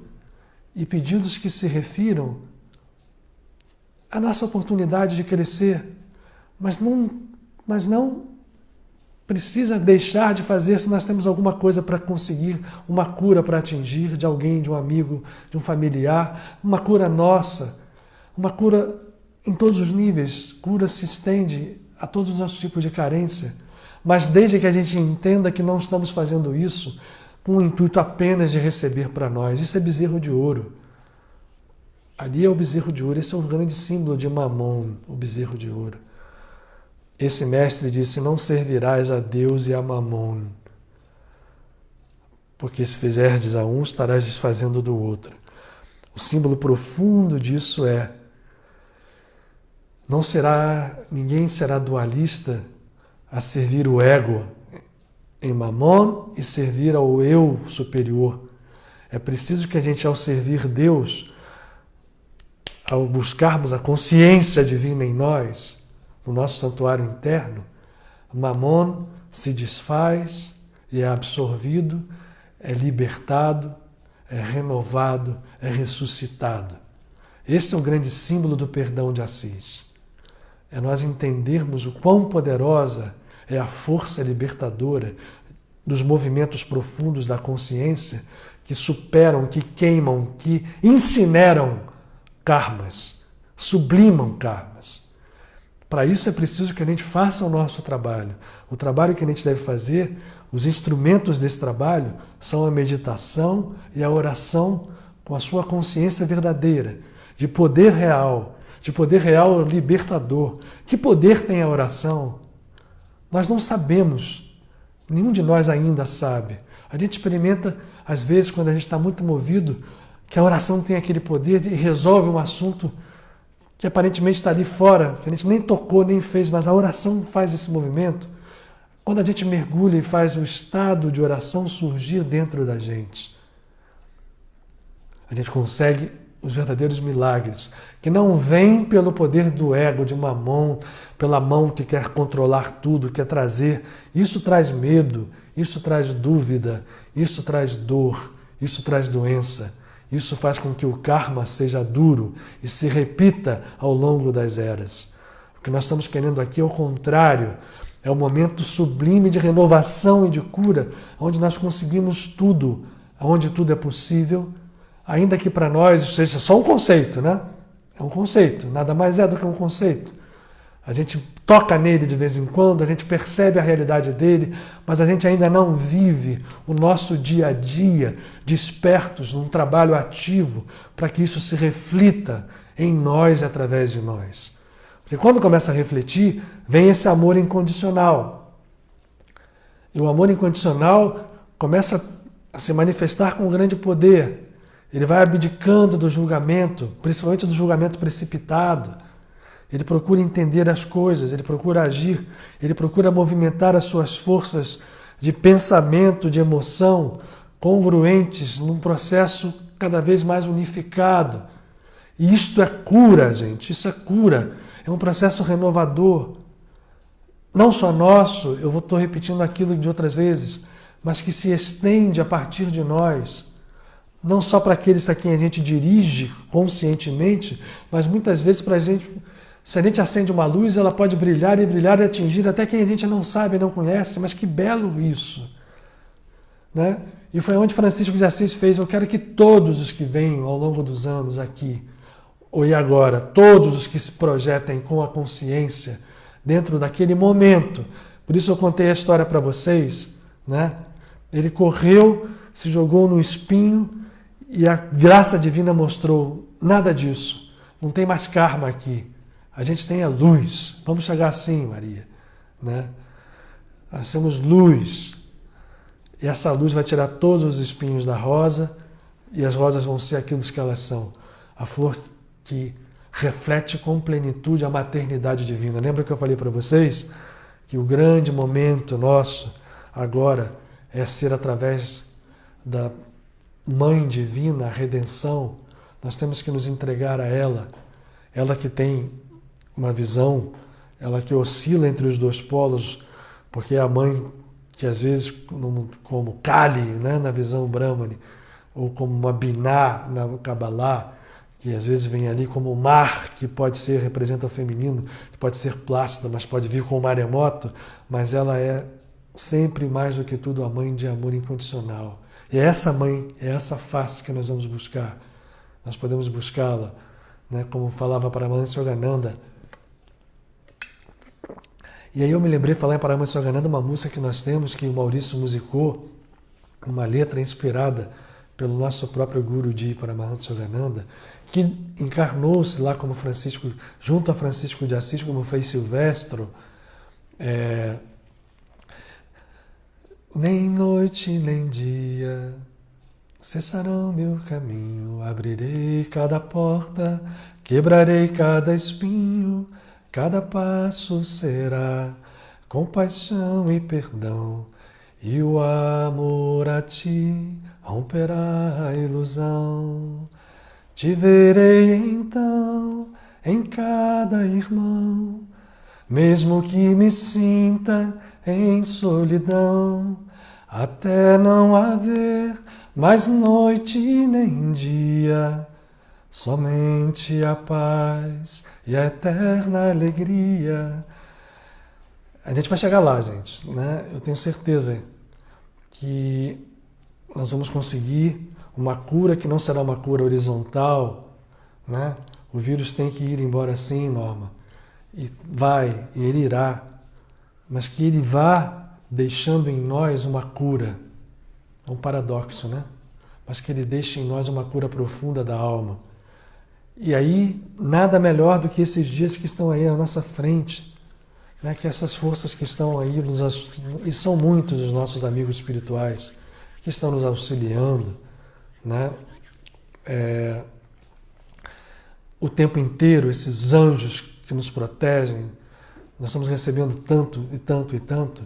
E pedidos que se refiram à nossa oportunidade de crescer, mas não precisa deixar de fazer se nós temos alguma coisa para conseguir, uma cura para atingir de alguém, de um amigo, de um familiar, uma cura nossa, uma cura em todos os níveis. Cura se estende a todos os nossos tipos de carência, mas desde que a gente entenda que não estamos fazendo isso com o intuito apenas de receber para nós. Isso é bezerro de ouro. Ali é o bezerro de ouro, esse é o grande símbolo de Mamon, o bezerro de ouro. Esse mestre disse, não servirás a Deus e a Mamon, porque se fizerdes a um, estarás desfazendo do outro. O símbolo profundo disso é, ninguém será dualista a servir o ego em Mamon e servir ao eu superior. É preciso que a gente, ao servir Deus, ao buscarmos a consciência divina em nós, no nosso santuário interno, Mamon se desfaz e é absorvido, é libertado, é renovado, é ressuscitado. Esse é o grande símbolo do perdão de Assis. É nós entendermos o quão poderosa é a força libertadora dos movimentos profundos da consciência que superam, que queimam, que incineram karmas, sublimam karmas. Para isso é preciso que a gente faça o nosso trabalho. O trabalho que a gente deve fazer, os instrumentos desse trabalho são a meditação e a oração com a sua consciência verdadeira, de poder real, de poder real libertador. Que poder tem a oração? Nós não sabemos, nenhum de nós ainda sabe. A gente experimenta, às vezes, quando a gente está muito movido, que a oração tem aquele poder e resolve um assunto que aparentemente está ali fora, que a gente nem tocou, nem fez, mas a oração faz esse movimento. Quando a gente mergulha e faz o estado de oração surgir dentro da gente, a gente consegue os verdadeiros milagres, que não vêm pelo poder do ego, de uma mão, pela mão que quer controlar tudo, quer trazer. Isso traz medo, isso traz dúvida, isso traz dor, isso traz doença. Isso faz com que o karma seja duro e se repita ao longo das eras. O que nós estamos querendo aqui é o contrário. É um momento sublime de renovação e de cura, onde nós conseguimos tudo, onde tudo é possível, ainda que para nós isso seja só um conceito, né? É um conceito, nada mais é do que um conceito. A gente toca nele de vez em quando, a gente percebe a realidade dele, mas a gente ainda não vive o nosso dia a dia despertos num trabalho ativo para que isso se reflita em nós e através de nós. Porque quando começa a refletir, vem esse amor incondicional. E o amor incondicional começa a se manifestar com grande poder. Ele vai abdicando do julgamento, principalmente do julgamento precipitado. Ele procura entender as coisas, ele procura agir, ele procura movimentar as suas forças de pensamento, de emoção, congruentes num processo cada vez mais unificado. E isto é cura, gente, isso é cura. É um processo renovador. Não só nosso, eu estou repetindo aquilo de outras vezes, mas que se estende a partir de nós. Não só para aqueles a quem a gente dirige conscientemente, mas muitas vezes para a gente. Se a gente acende uma luz, ela pode brilhar e atingir até quem a gente não sabe, não conhece, mas que belo isso. Né? E foi onde Francisco de Assis fez: eu quero que todos os que venham ao longo dos anos aqui, ou e agora, todos os que se projetem com a consciência dentro daquele momento. Por isso eu contei a história para vocês. Né? Ele correu, se jogou no espinho e a graça divina mostrou: nada disso, não tem mais karma aqui. A gente tem a luz. Vamos chegar assim, Maria. Né? Nós somos luz. E essa luz vai tirar todos os espinhos da rosa e as rosas vão ser aquilo que elas são. A flor que reflete com plenitude a maternidade divina. Lembra que eu falei para vocês que o grande momento nosso agora é ser através da Mãe Divina, a redenção. Nós temos que nos entregar a ela. Ela que tem uma visão, ela que oscila entre os dois polos, porque é a mãe que às vezes, como Kali, né, na visão Brahmani, ou como uma Binah na Kabbalah, que às vezes vem ali como o mar, que pode ser, representa o feminino, que pode ser plácida, mas pode vir com o maremoto, mas ela é sempre mais do que tudo a mãe de amor incondicional. E é essa mãe, é essa face que nós vamos buscar. Nós podemos buscá-la, né, como falava Paramahansa Yogananda. E aí eu me lembrei de falar em Paramahansa Yogananda, uma música que nós temos, que o Maurício musicou, uma letra inspirada pelo nosso próprio Guruji Paramahansa Yogananda, que encarnou-se lá como Francisco, junto a Francisco de Assis, como fez Silvestro. Nem noite nem dia cessarão meu caminho, abrirei cada porta, quebrarei cada espinho, cada passo será compaixão e perdão, e o amor a ti romperá a ilusão. Te verei então em cada irmão, mesmo que me sinta em solidão, até não haver mais noite nem dia, somente a paz e a eterna alegria. A gente vai chegar lá, gente, né? Eu tenho certeza que nós vamos conseguir uma cura que não será uma cura horizontal, né? O vírus tem que ir embora sim, Norma, e ele irá, mas que ele vá deixando em nós uma cura. É um paradoxo, né? Mas que ele deixe em nós uma cura profunda da alma. E aí, nada melhor do que esses dias que estão aí à nossa frente, né? Que essas forças que estão aí, e são muitos os nossos amigos espirituais, que estão nos auxiliando, né? O tempo inteiro, esses anjos que nos protegem, nós estamos recebendo tanto e tanto e tanto,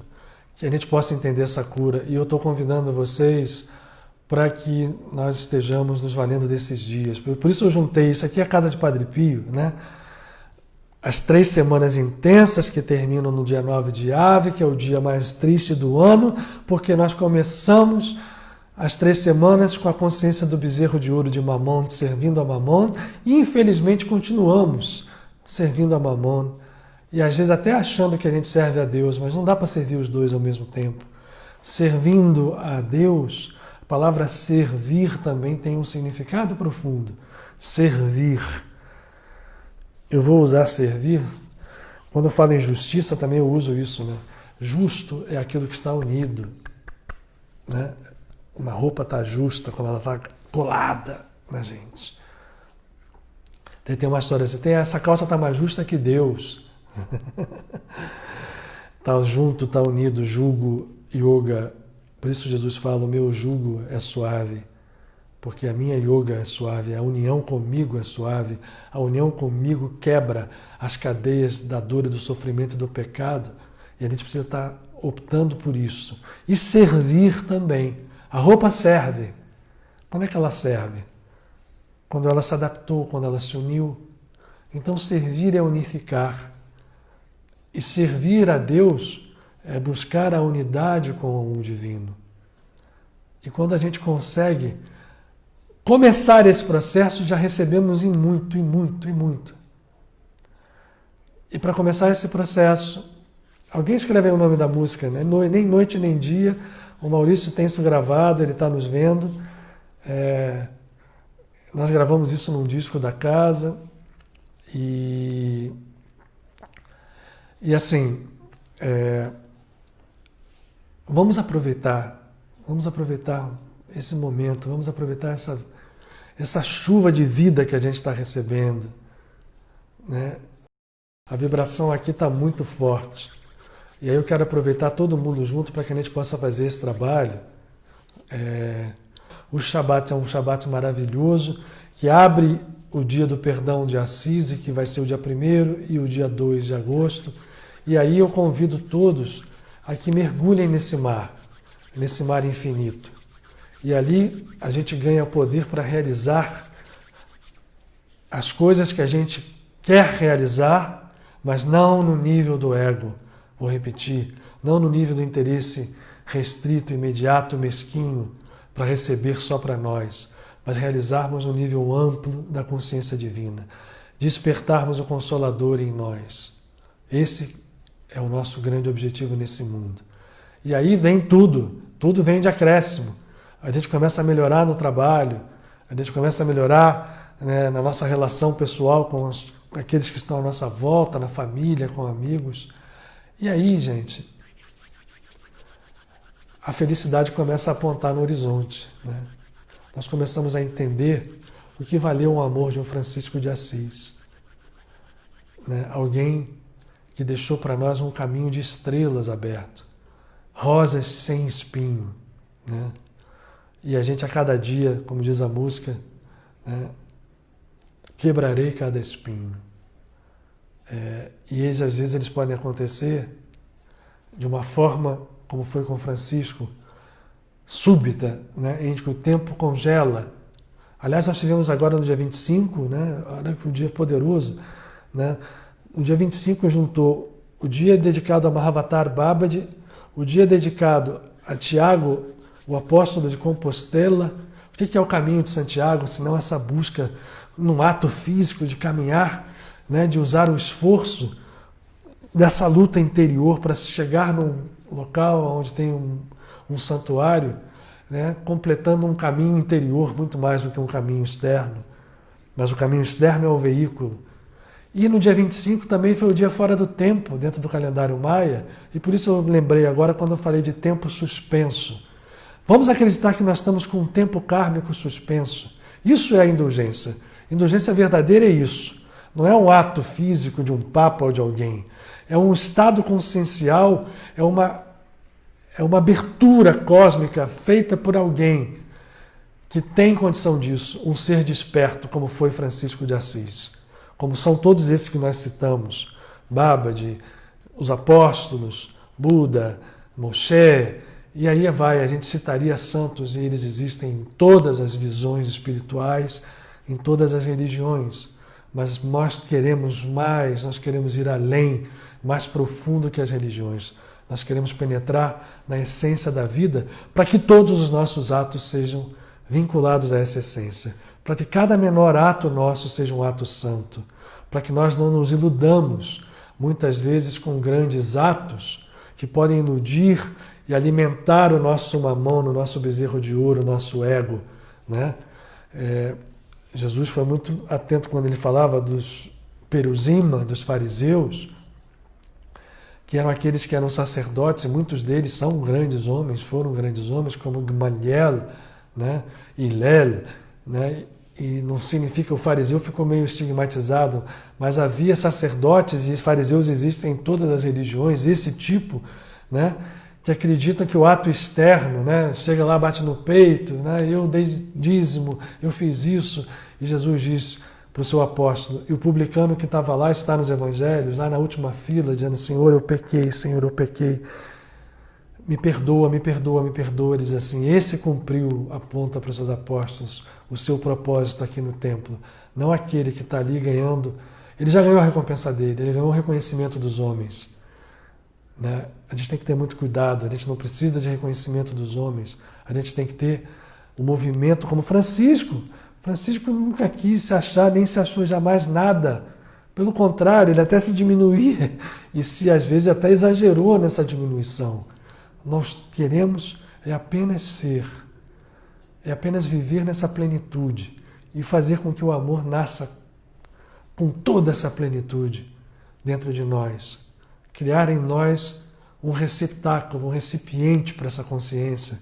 que a gente possa entender essa cura. E eu estou convidando vocês para que nós estejamos nos valendo desses dias. Por isso eu juntei, isso aqui é a Casa de Padre Pio, né? As 3 semanas intensas que terminam no dia 9 de Ave, que é o dia mais triste do ano, porque nós começamos as 3 semanas com a consciência do bezerro de ouro de Mamon, servindo a Mamon, e infelizmente continuamos servindo a Mamon, e às vezes até achando que a gente serve a Deus, mas não dá para servir os dois ao mesmo tempo. Servindo a Deus, a palavra servir também tem um significado profundo. Servir. Eu vou usar servir. Quando eu falo em justiça, também eu uso isso, né? Justo é aquilo que está unido, né? Uma roupa está justa quando ela está colada na gente. Tem uma história assim, essa calça está mais justa que Deus. Está junto, está unido, jugo, yoga. Por isso Jesus fala, o meu jugo é suave, porque a minha yoga é suave, a união comigo é suave, a união comigo quebra as cadeias da dor e do sofrimento e do pecado, e a gente precisa estar optando por isso. E servir também. A roupa serve. Quando é que ela serve? Quando ela se adaptou, quando ela se uniu. Então servir é unificar. E servir a Deus é buscar a unidade com o divino. E quando a gente consegue começar esse processo, já recebemos em muito, e muito, e muito. E para começar esse processo, alguém escreve aí o nome da música, né? Nem noite nem dia. O Maurício tem isso gravado, ele está nos vendo. Nós gravamos isso num disco da casa. E assim, vamos aproveitar esse momento, vamos aproveitar essa chuva de vida que a gente está recebendo, né? A vibração aqui está muito forte. E aí eu quero aproveitar todo mundo junto para que a gente possa fazer esse trabalho. O Shabat é um Shabat maravilhoso, que abre o dia do perdão de Assis, que vai ser o dia 1º e o dia 2 de agosto. E aí eu convido todos a que mergulhem nesse mar infinito. E ali a gente ganha poder para realizar as coisas que a gente quer realizar, mas não no nível do ego. Vou repetir, não no nível do interesse restrito, imediato, mesquinho, para receber só para nós, mas realizarmos no nível amplo da consciência divina, despertarmos o Consolador em nós. Esse é o nosso grande objetivo nesse mundo. E aí vem tudo vem de acréscimo. A gente começa a melhorar no trabalho, a gente começa a melhorar, né, na nossa relação pessoal com aqueles que estão à nossa volta, na família, com amigos. E aí, gente, a felicidade começa a apontar no horizonte, né? Nós começamos a entender o que valeu o amor de um Francisco de Assis, né? Alguém que deixou para nós um caminho de estrelas aberto, rosas sem espinho, né? E a gente a cada dia, como diz a música, né, quebrarei cada espinho. E às vezes eles podem acontecer de uma forma, como foi com Francisco, súbita, né, em que o tempo congela. Aliás, nós tivemos agora no dia 25, né, olha que um dia poderoso, né, o dia 25 juntou o dia dedicado a Mahavatar Babad, o dia dedicado a Tiago, o apóstolo de Compostela. O que é o caminho de Santiago, senão essa busca num ato físico de caminhar, né, de usar o esforço dessa luta interior para chegar num local onde tem um santuário, né, completando um caminho interior muito mais do que um caminho externo. Mas o caminho externo é o veículo. E no dia 25 também foi o dia fora do tempo, dentro do calendário maia, e por isso eu lembrei agora quando eu falei de tempo suspenso. Vamos acreditar que nós estamos com um tempo kármico suspenso. Isso é a indulgência. Indulgência verdadeira é isso. Não é um ato físico de um papa ou de alguém. É um estado consciencial, é uma abertura cósmica feita por alguém que tem condição disso, um ser desperto, como foi Francisco de Assis, como são todos esses que nós citamos, Babaji, os apóstolos, Buda, Moshe, e aí vai, a gente citaria santos e eles existem em todas as visões espirituais, em todas as religiões, mas nós queremos mais, nós queremos ir além, mais profundo que as religiões. Nós queremos penetrar na essência da vida para que todos os nossos atos sejam vinculados a essa essência, para que cada menor ato nosso seja um ato santo, para que nós não nos iludamos muitas vezes com grandes atos que podem iludir e alimentar o nosso mamão, o nosso bezerro de ouro, o nosso ego, né? Jesus foi muito atento quando ele falava dos peruzima, dos fariseus, que eram aqueles que eram sacerdotes, e muitos deles são grandes homens, foram grandes homens, como Gamaliel, né? Hillel, né? E não significa, o fariseu ficou meio estigmatizado, mas havia sacerdotes, e fariseus existem em todas as religiões, esse tipo, né? Que acredita que o ato externo, né? Chega lá, bate no peito, né? Eu dei dízimo, eu fiz isso, e Jesus diz para o seu apóstolo, e o publicano que estava lá, está nos evangelhos, lá na última fila, dizendo, Senhor, eu pequei, me perdoa, me perdoa, me perdoa. Ele diz assim, esse cumpriu, aponta para os seus apóstolos, o seu propósito aqui no templo, não aquele que está ali ganhando, ele já ganhou a recompensa dele, ele ganhou o reconhecimento dos homens, né? A gente tem que ter muito cuidado, a gente não precisa de reconhecimento dos homens, a gente tem que ter um movimento como Francisco. Francisco nunca quis se achar, nem se achou jamais nada. Pelo contrário, ele até se diminuía e se às vezes até exagerou nessa diminuição. Nós queremos apenas ser, apenas viver nessa plenitude e fazer com que o amor nasça com toda essa plenitude dentro de nós. Criar em nós um receptáculo, um recipiente para essa consciência,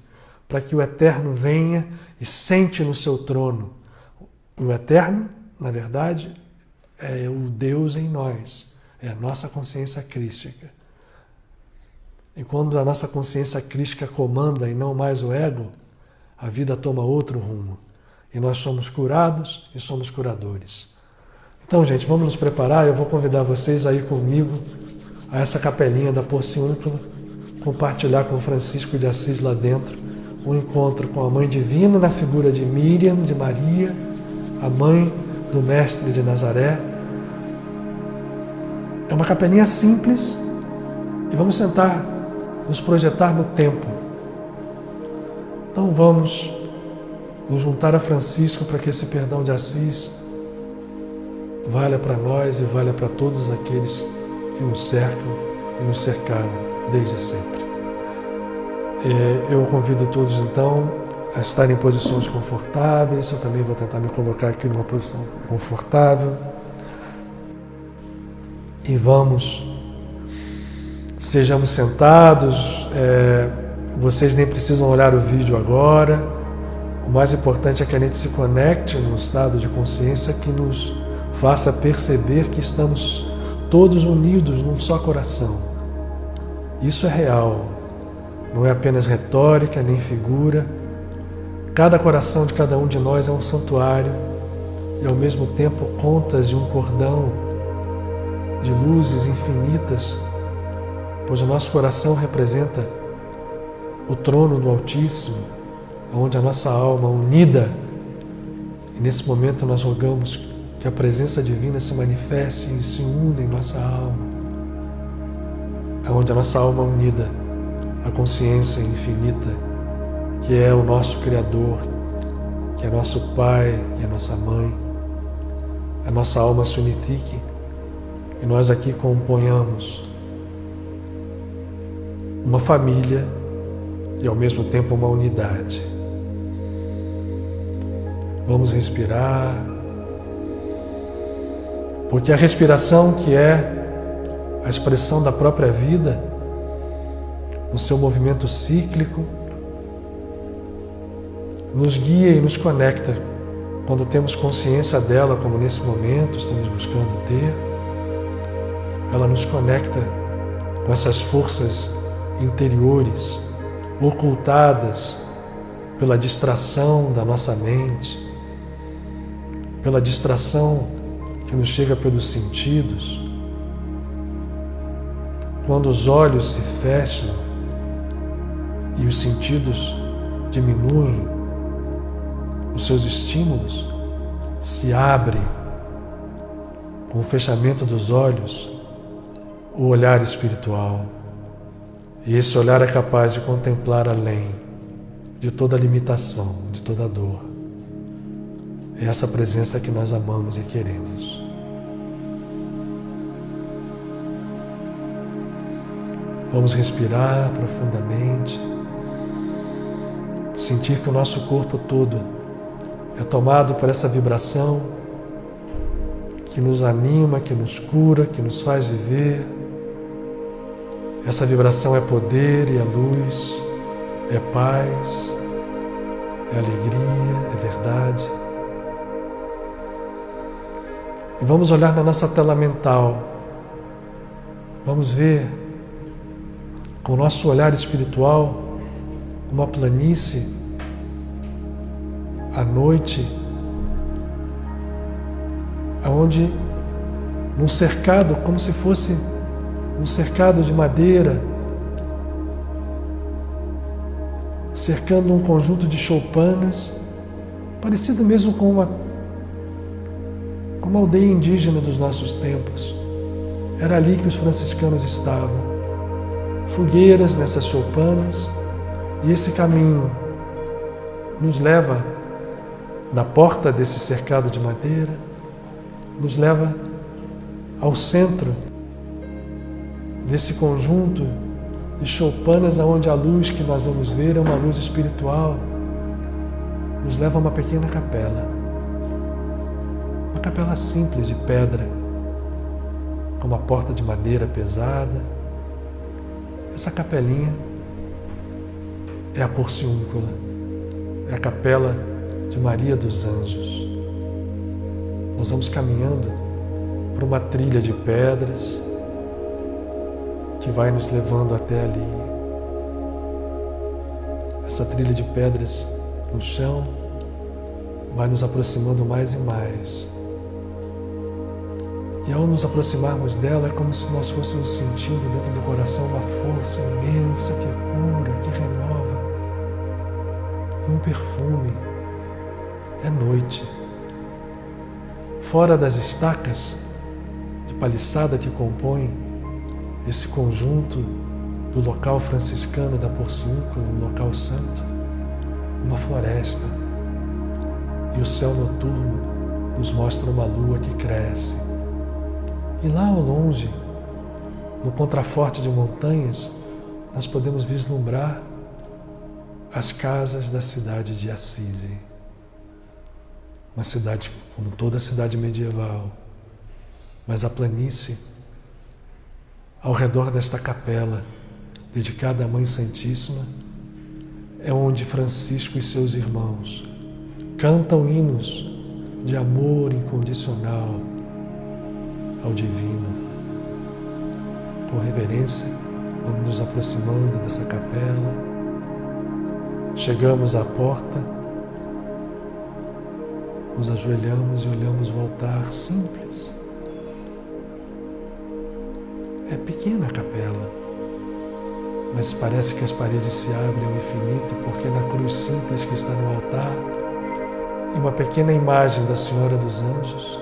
para que o Eterno venha e sente no seu trono. O Eterno, na verdade, é o Deus em nós, é a nossa consciência crística. E quando a nossa consciência crística comanda e não mais o ego, a vida toma outro rumo. E nós somos curados e somos curadores. Então, gente, vamos nos preparar. Eu vou convidar vocês a ir comigo a essa capelinha da Porciúncula, compartilhar com Francisco de Assis lá dentro um encontro com a Mãe Divina na figura de Miriam, de Maria, a mãe do Mestre de Nazaré. É uma capelinha simples e vamos sentar, nos projetar no tempo. Então vamos nos juntar a Francisco para que esse perdão de Assis valha para nós e valha para todos aqueles que nos cercam e nos cercaram desde sempre. Eu convido todos então a estarem em posições confortáveis. Eu também vou tentar me colocar aqui numa posição confortável. E sejamos sentados. Vocês nem precisam olhar o vídeo agora. O mais importante é que a gente se conecte num estado de consciência que nos faça perceber que estamos todos unidos num só coração. Isso é real, não é apenas retórica nem figura. Cada coração de cada um de nós é um santuário e ao mesmo tempo contas de um cordão de luzes infinitas, pois o nosso coração representa o trono do Altíssimo, onde a nossa alma unida, e nesse momento nós rogamos que a presença divina se manifeste e se una em nossa alma, onde a nossa alma unida, a consciência infinita, que é o nosso Criador, que é nosso Pai e a nossa Mãe, a nossa alma se unifique e nós aqui componhamos uma família e ao mesmo tempo uma unidade. Vamos respirar, porque a respiração, que é a expressão da própria vida, no seu movimento cíclico, nos guia e nos conecta quando temos consciência dela, como nesse momento estamos buscando ter, ela nos conecta com essas forças interiores, ocultadas pela distração da nossa mente, pela distração que nos chega pelos sentidos. Quando os olhos se fecham e os sentidos diminuem, os seus estímulos se abrem. Com o fechamento dos olhos, o olhar espiritual. E esse olhar é capaz de contemplar além de toda limitação, de toda dor. É essa presença que nós amamos e queremos. Vamos respirar profundamente, sentir que o nosso corpo todo é tomado por essa vibração que nos anima, que nos cura, que nos faz viver. Essa vibração é poder e é luz, é paz, é alegria, é verdade. E vamos olhar na nossa tela mental. Vamos ver com o nosso olhar espiritual uma planície à noite, onde num cercado, como se fosse um cercado de madeira, cercando um conjunto de choupanas, parecido mesmo com uma aldeia indígena dos nossos tempos. Era ali que os franciscanos estavam. Fogueiras nessas choupanas, e esse caminho nos leva da porta desse cercado de madeira, nos leva ao centro desse conjunto de choupanas, onde a luz que nós vamos ver é uma luz espiritual, nos leva a uma pequena capela. Uma capela simples de pedra, com uma porta de madeira pesada. Essa capelinha é a Porciúncula, é a capela de Maria dos Anjos. Nós vamos caminhando por uma trilha de pedras que vai nos levando até ali. Essa trilha de pedras no chão vai nos aproximando mais e mais. E ao nos aproximarmos dela, é como se nós fôssemos sentindo dentro do coração uma força imensa que cura, que renova. E um perfume. É noite. Fora das estacas de paliçada que compõem esse conjunto do local franciscano da Porciúncula, um local santo, uma floresta. E o céu noturno nos mostra uma lua que cresce. E lá ao longe, no contraforte de montanhas, nós podemos vislumbrar as casas da cidade de Assisi. Uma cidade como toda cidade medieval, mas a planície, ao redor desta capela, dedicada à Mãe Santíssima, é onde Francisco e seus irmãos cantam hinos de amor incondicional ao divino. Com reverência, vamos nos aproximando dessa capela. Chegamos à porta, nos ajoelhamos e olhamos o altar simples. É pequena a capela, mas parece que as paredes se abrem ao infinito, porque na cruz simples que está no altar e uma pequena imagem da Senhora dos Anjos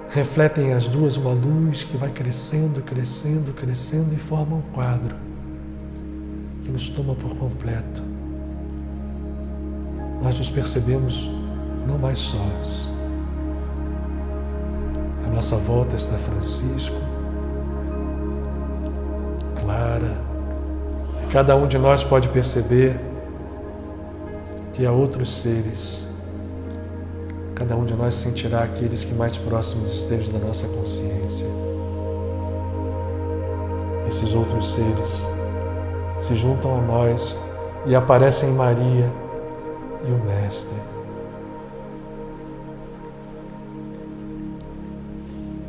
refletem as duas uma luz que vai crescendo, crescendo, crescendo e forma um quadro que nos toma por completo. Nós nos percebemos não mais sós. À nossa volta está Francisco, Clara, e cada um de nós pode perceber que há outros seres. Cada um de nós sentirá aqueles que mais próximos estejam da nossa consciência. Esses outros seres se juntam a nós e aparecem Maria e o Mestre.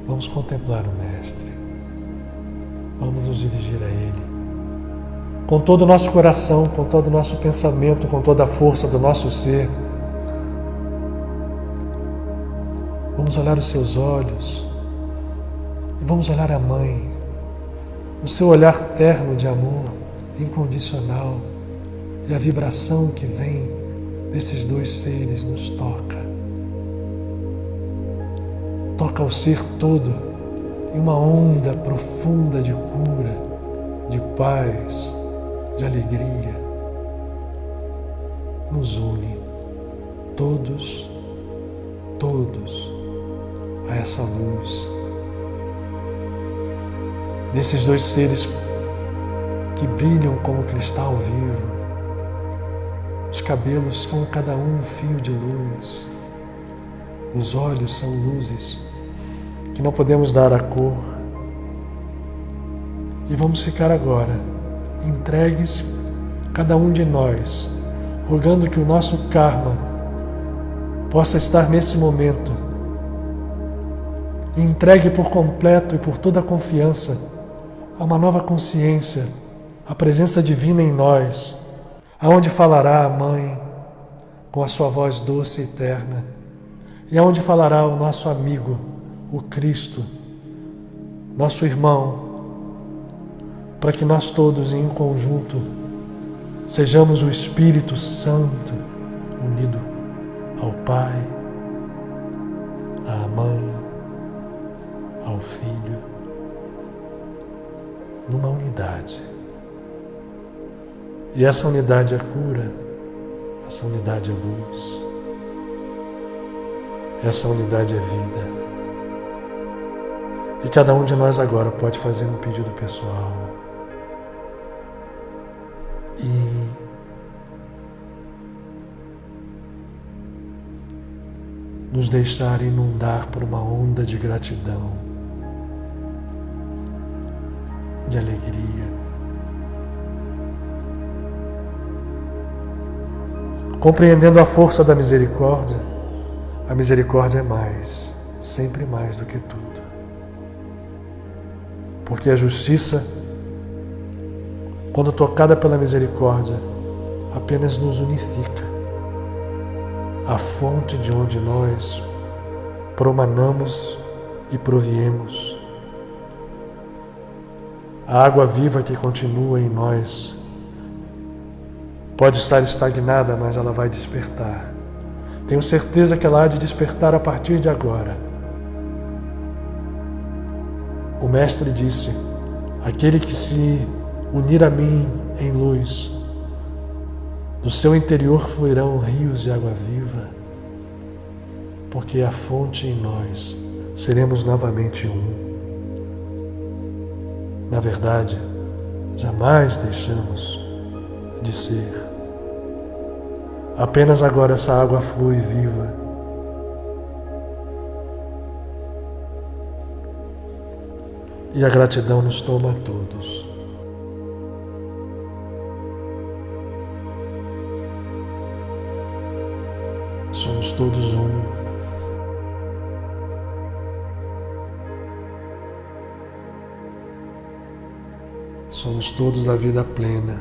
Vamos contemplar o Mestre. Vamos nos dirigir a Ele. Com todo o nosso coração, com todo o nosso pensamento, com toda a força do nosso ser. Vamos olhar os seus olhos e vamos olhar a Mãe. O seu olhar terno de amor, incondicional, e a vibração que vem desses dois seres nos toca. Toca o ser todo em uma onda profunda de cura, de paz, de alegria. Nos une todos a essa luz. Desses dois seres que brilham como cristal vivo. Os cabelos são cada um fio de luz. Os olhos são luzes que não podemos dar a cor. E vamos ficar agora entregues, cada um de nós, rogando que o nosso karma possa estar nesse momento entregue por completo e por toda a confiança a uma nova consciência, a presença divina em nós, aonde falará a Mãe com a sua voz doce e terna, e aonde falará o nosso amigo, o Cristo, nosso irmão, para que nós todos em um conjunto sejamos o Espírito Santo unido ao Pai, à Mãe, ao Filho, numa unidade. E essa unidade é cura, essa unidade é luz, essa unidade é vida. E cada um de nós agora pode fazer um pedido pessoal e nos deixar inundar por uma onda de gratidão, de alegria, compreendendo a força da misericórdia. A misericórdia é mais, sempre mais do que tudo. Porque a justiça, quando tocada pela misericórdia, apenas nos unifica. A fonte de onde nós promanamos e proviemos. A água viva que continua em nós pode estar estagnada, mas ela vai despertar. Tenho certeza que ela há de despertar a partir de agora. O Mestre disse: aquele que se unir a mim em luz, do seu interior fluirão rios de água viva, porque a fonte em nós seremos novamente um. Na verdade, jamais deixamos de ser. Apenas agora essa água flui viva. E a gratidão nos toma a todos. Somos todos um. Somos todos a vida plena.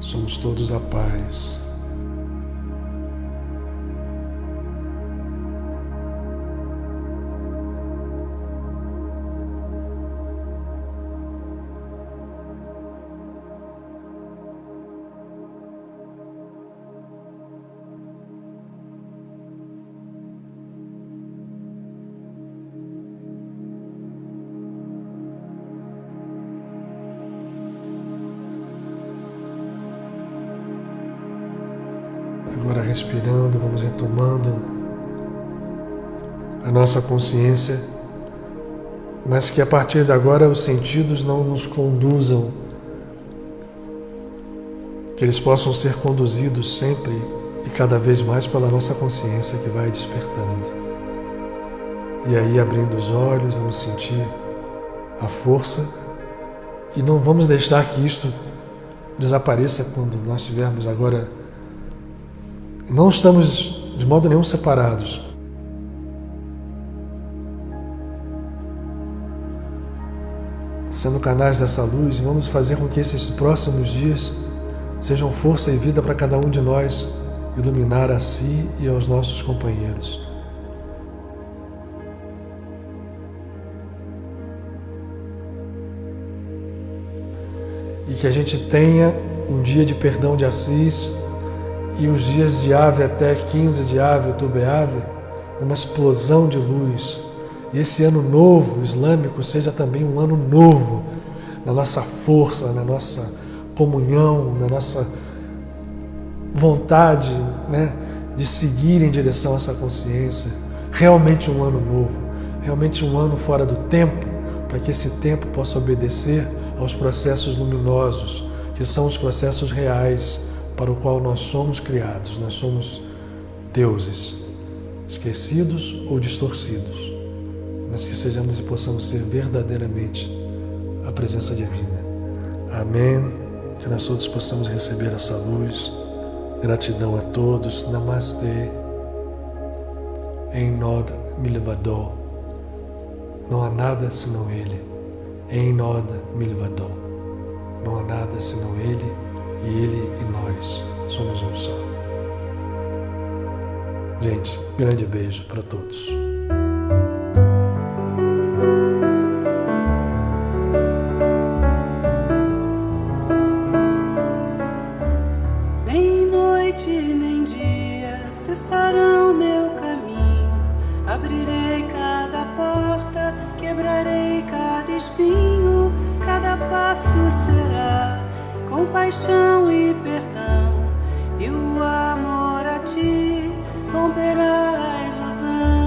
Somos todos a paz. Agora respirando, vamos retomando a nossa consciência, mas que a partir de agora os sentidos não nos conduzam, que eles possam ser conduzidos sempre e cada vez mais pela nossa consciência que vai despertando. E aí, abrindo os olhos, vamos sentir a força e não vamos deixar que isto desapareça quando nós estivermos agora. Não estamos de modo nenhum separados. Sendo canais dessa luz, vamos fazer com que esses próximos dias sejam força e vida para cada um de nós iluminar a si e aos nossos companheiros. E que a gente tenha um dia de perdão de Assis e os dias de Ave até 15 de Ave, Outubro Ave, uma explosão de luz. E esse ano novo islâmico seja também um ano novo na nossa força, na nossa comunhão, na nossa vontade, de seguir em direção a essa consciência. Realmente um ano novo, realmente um ano fora do tempo, para que esse tempo possa obedecer aos processos luminosos, que são os processos reais para o qual nós somos criados. Nós somos deuses, esquecidos ou distorcidos, mas que sejamos e possamos ser verdadeiramente a presença divina. Amém. Que nós todos possamos receber essa luz. Gratidão a todos. Namastê. Em Nod Milvado. Não há nada senão Ele. Em Nod Milvado. Não há nada senão Ele, e Ele e nós somos um só. Gente, grande beijo para todos. Nem noite nem dia cessarão meu caminho. Abrirei cada porta, quebrarei cada espinho. Cada passo será compaixão e perdão, e o amor a ti romperá a ilusão.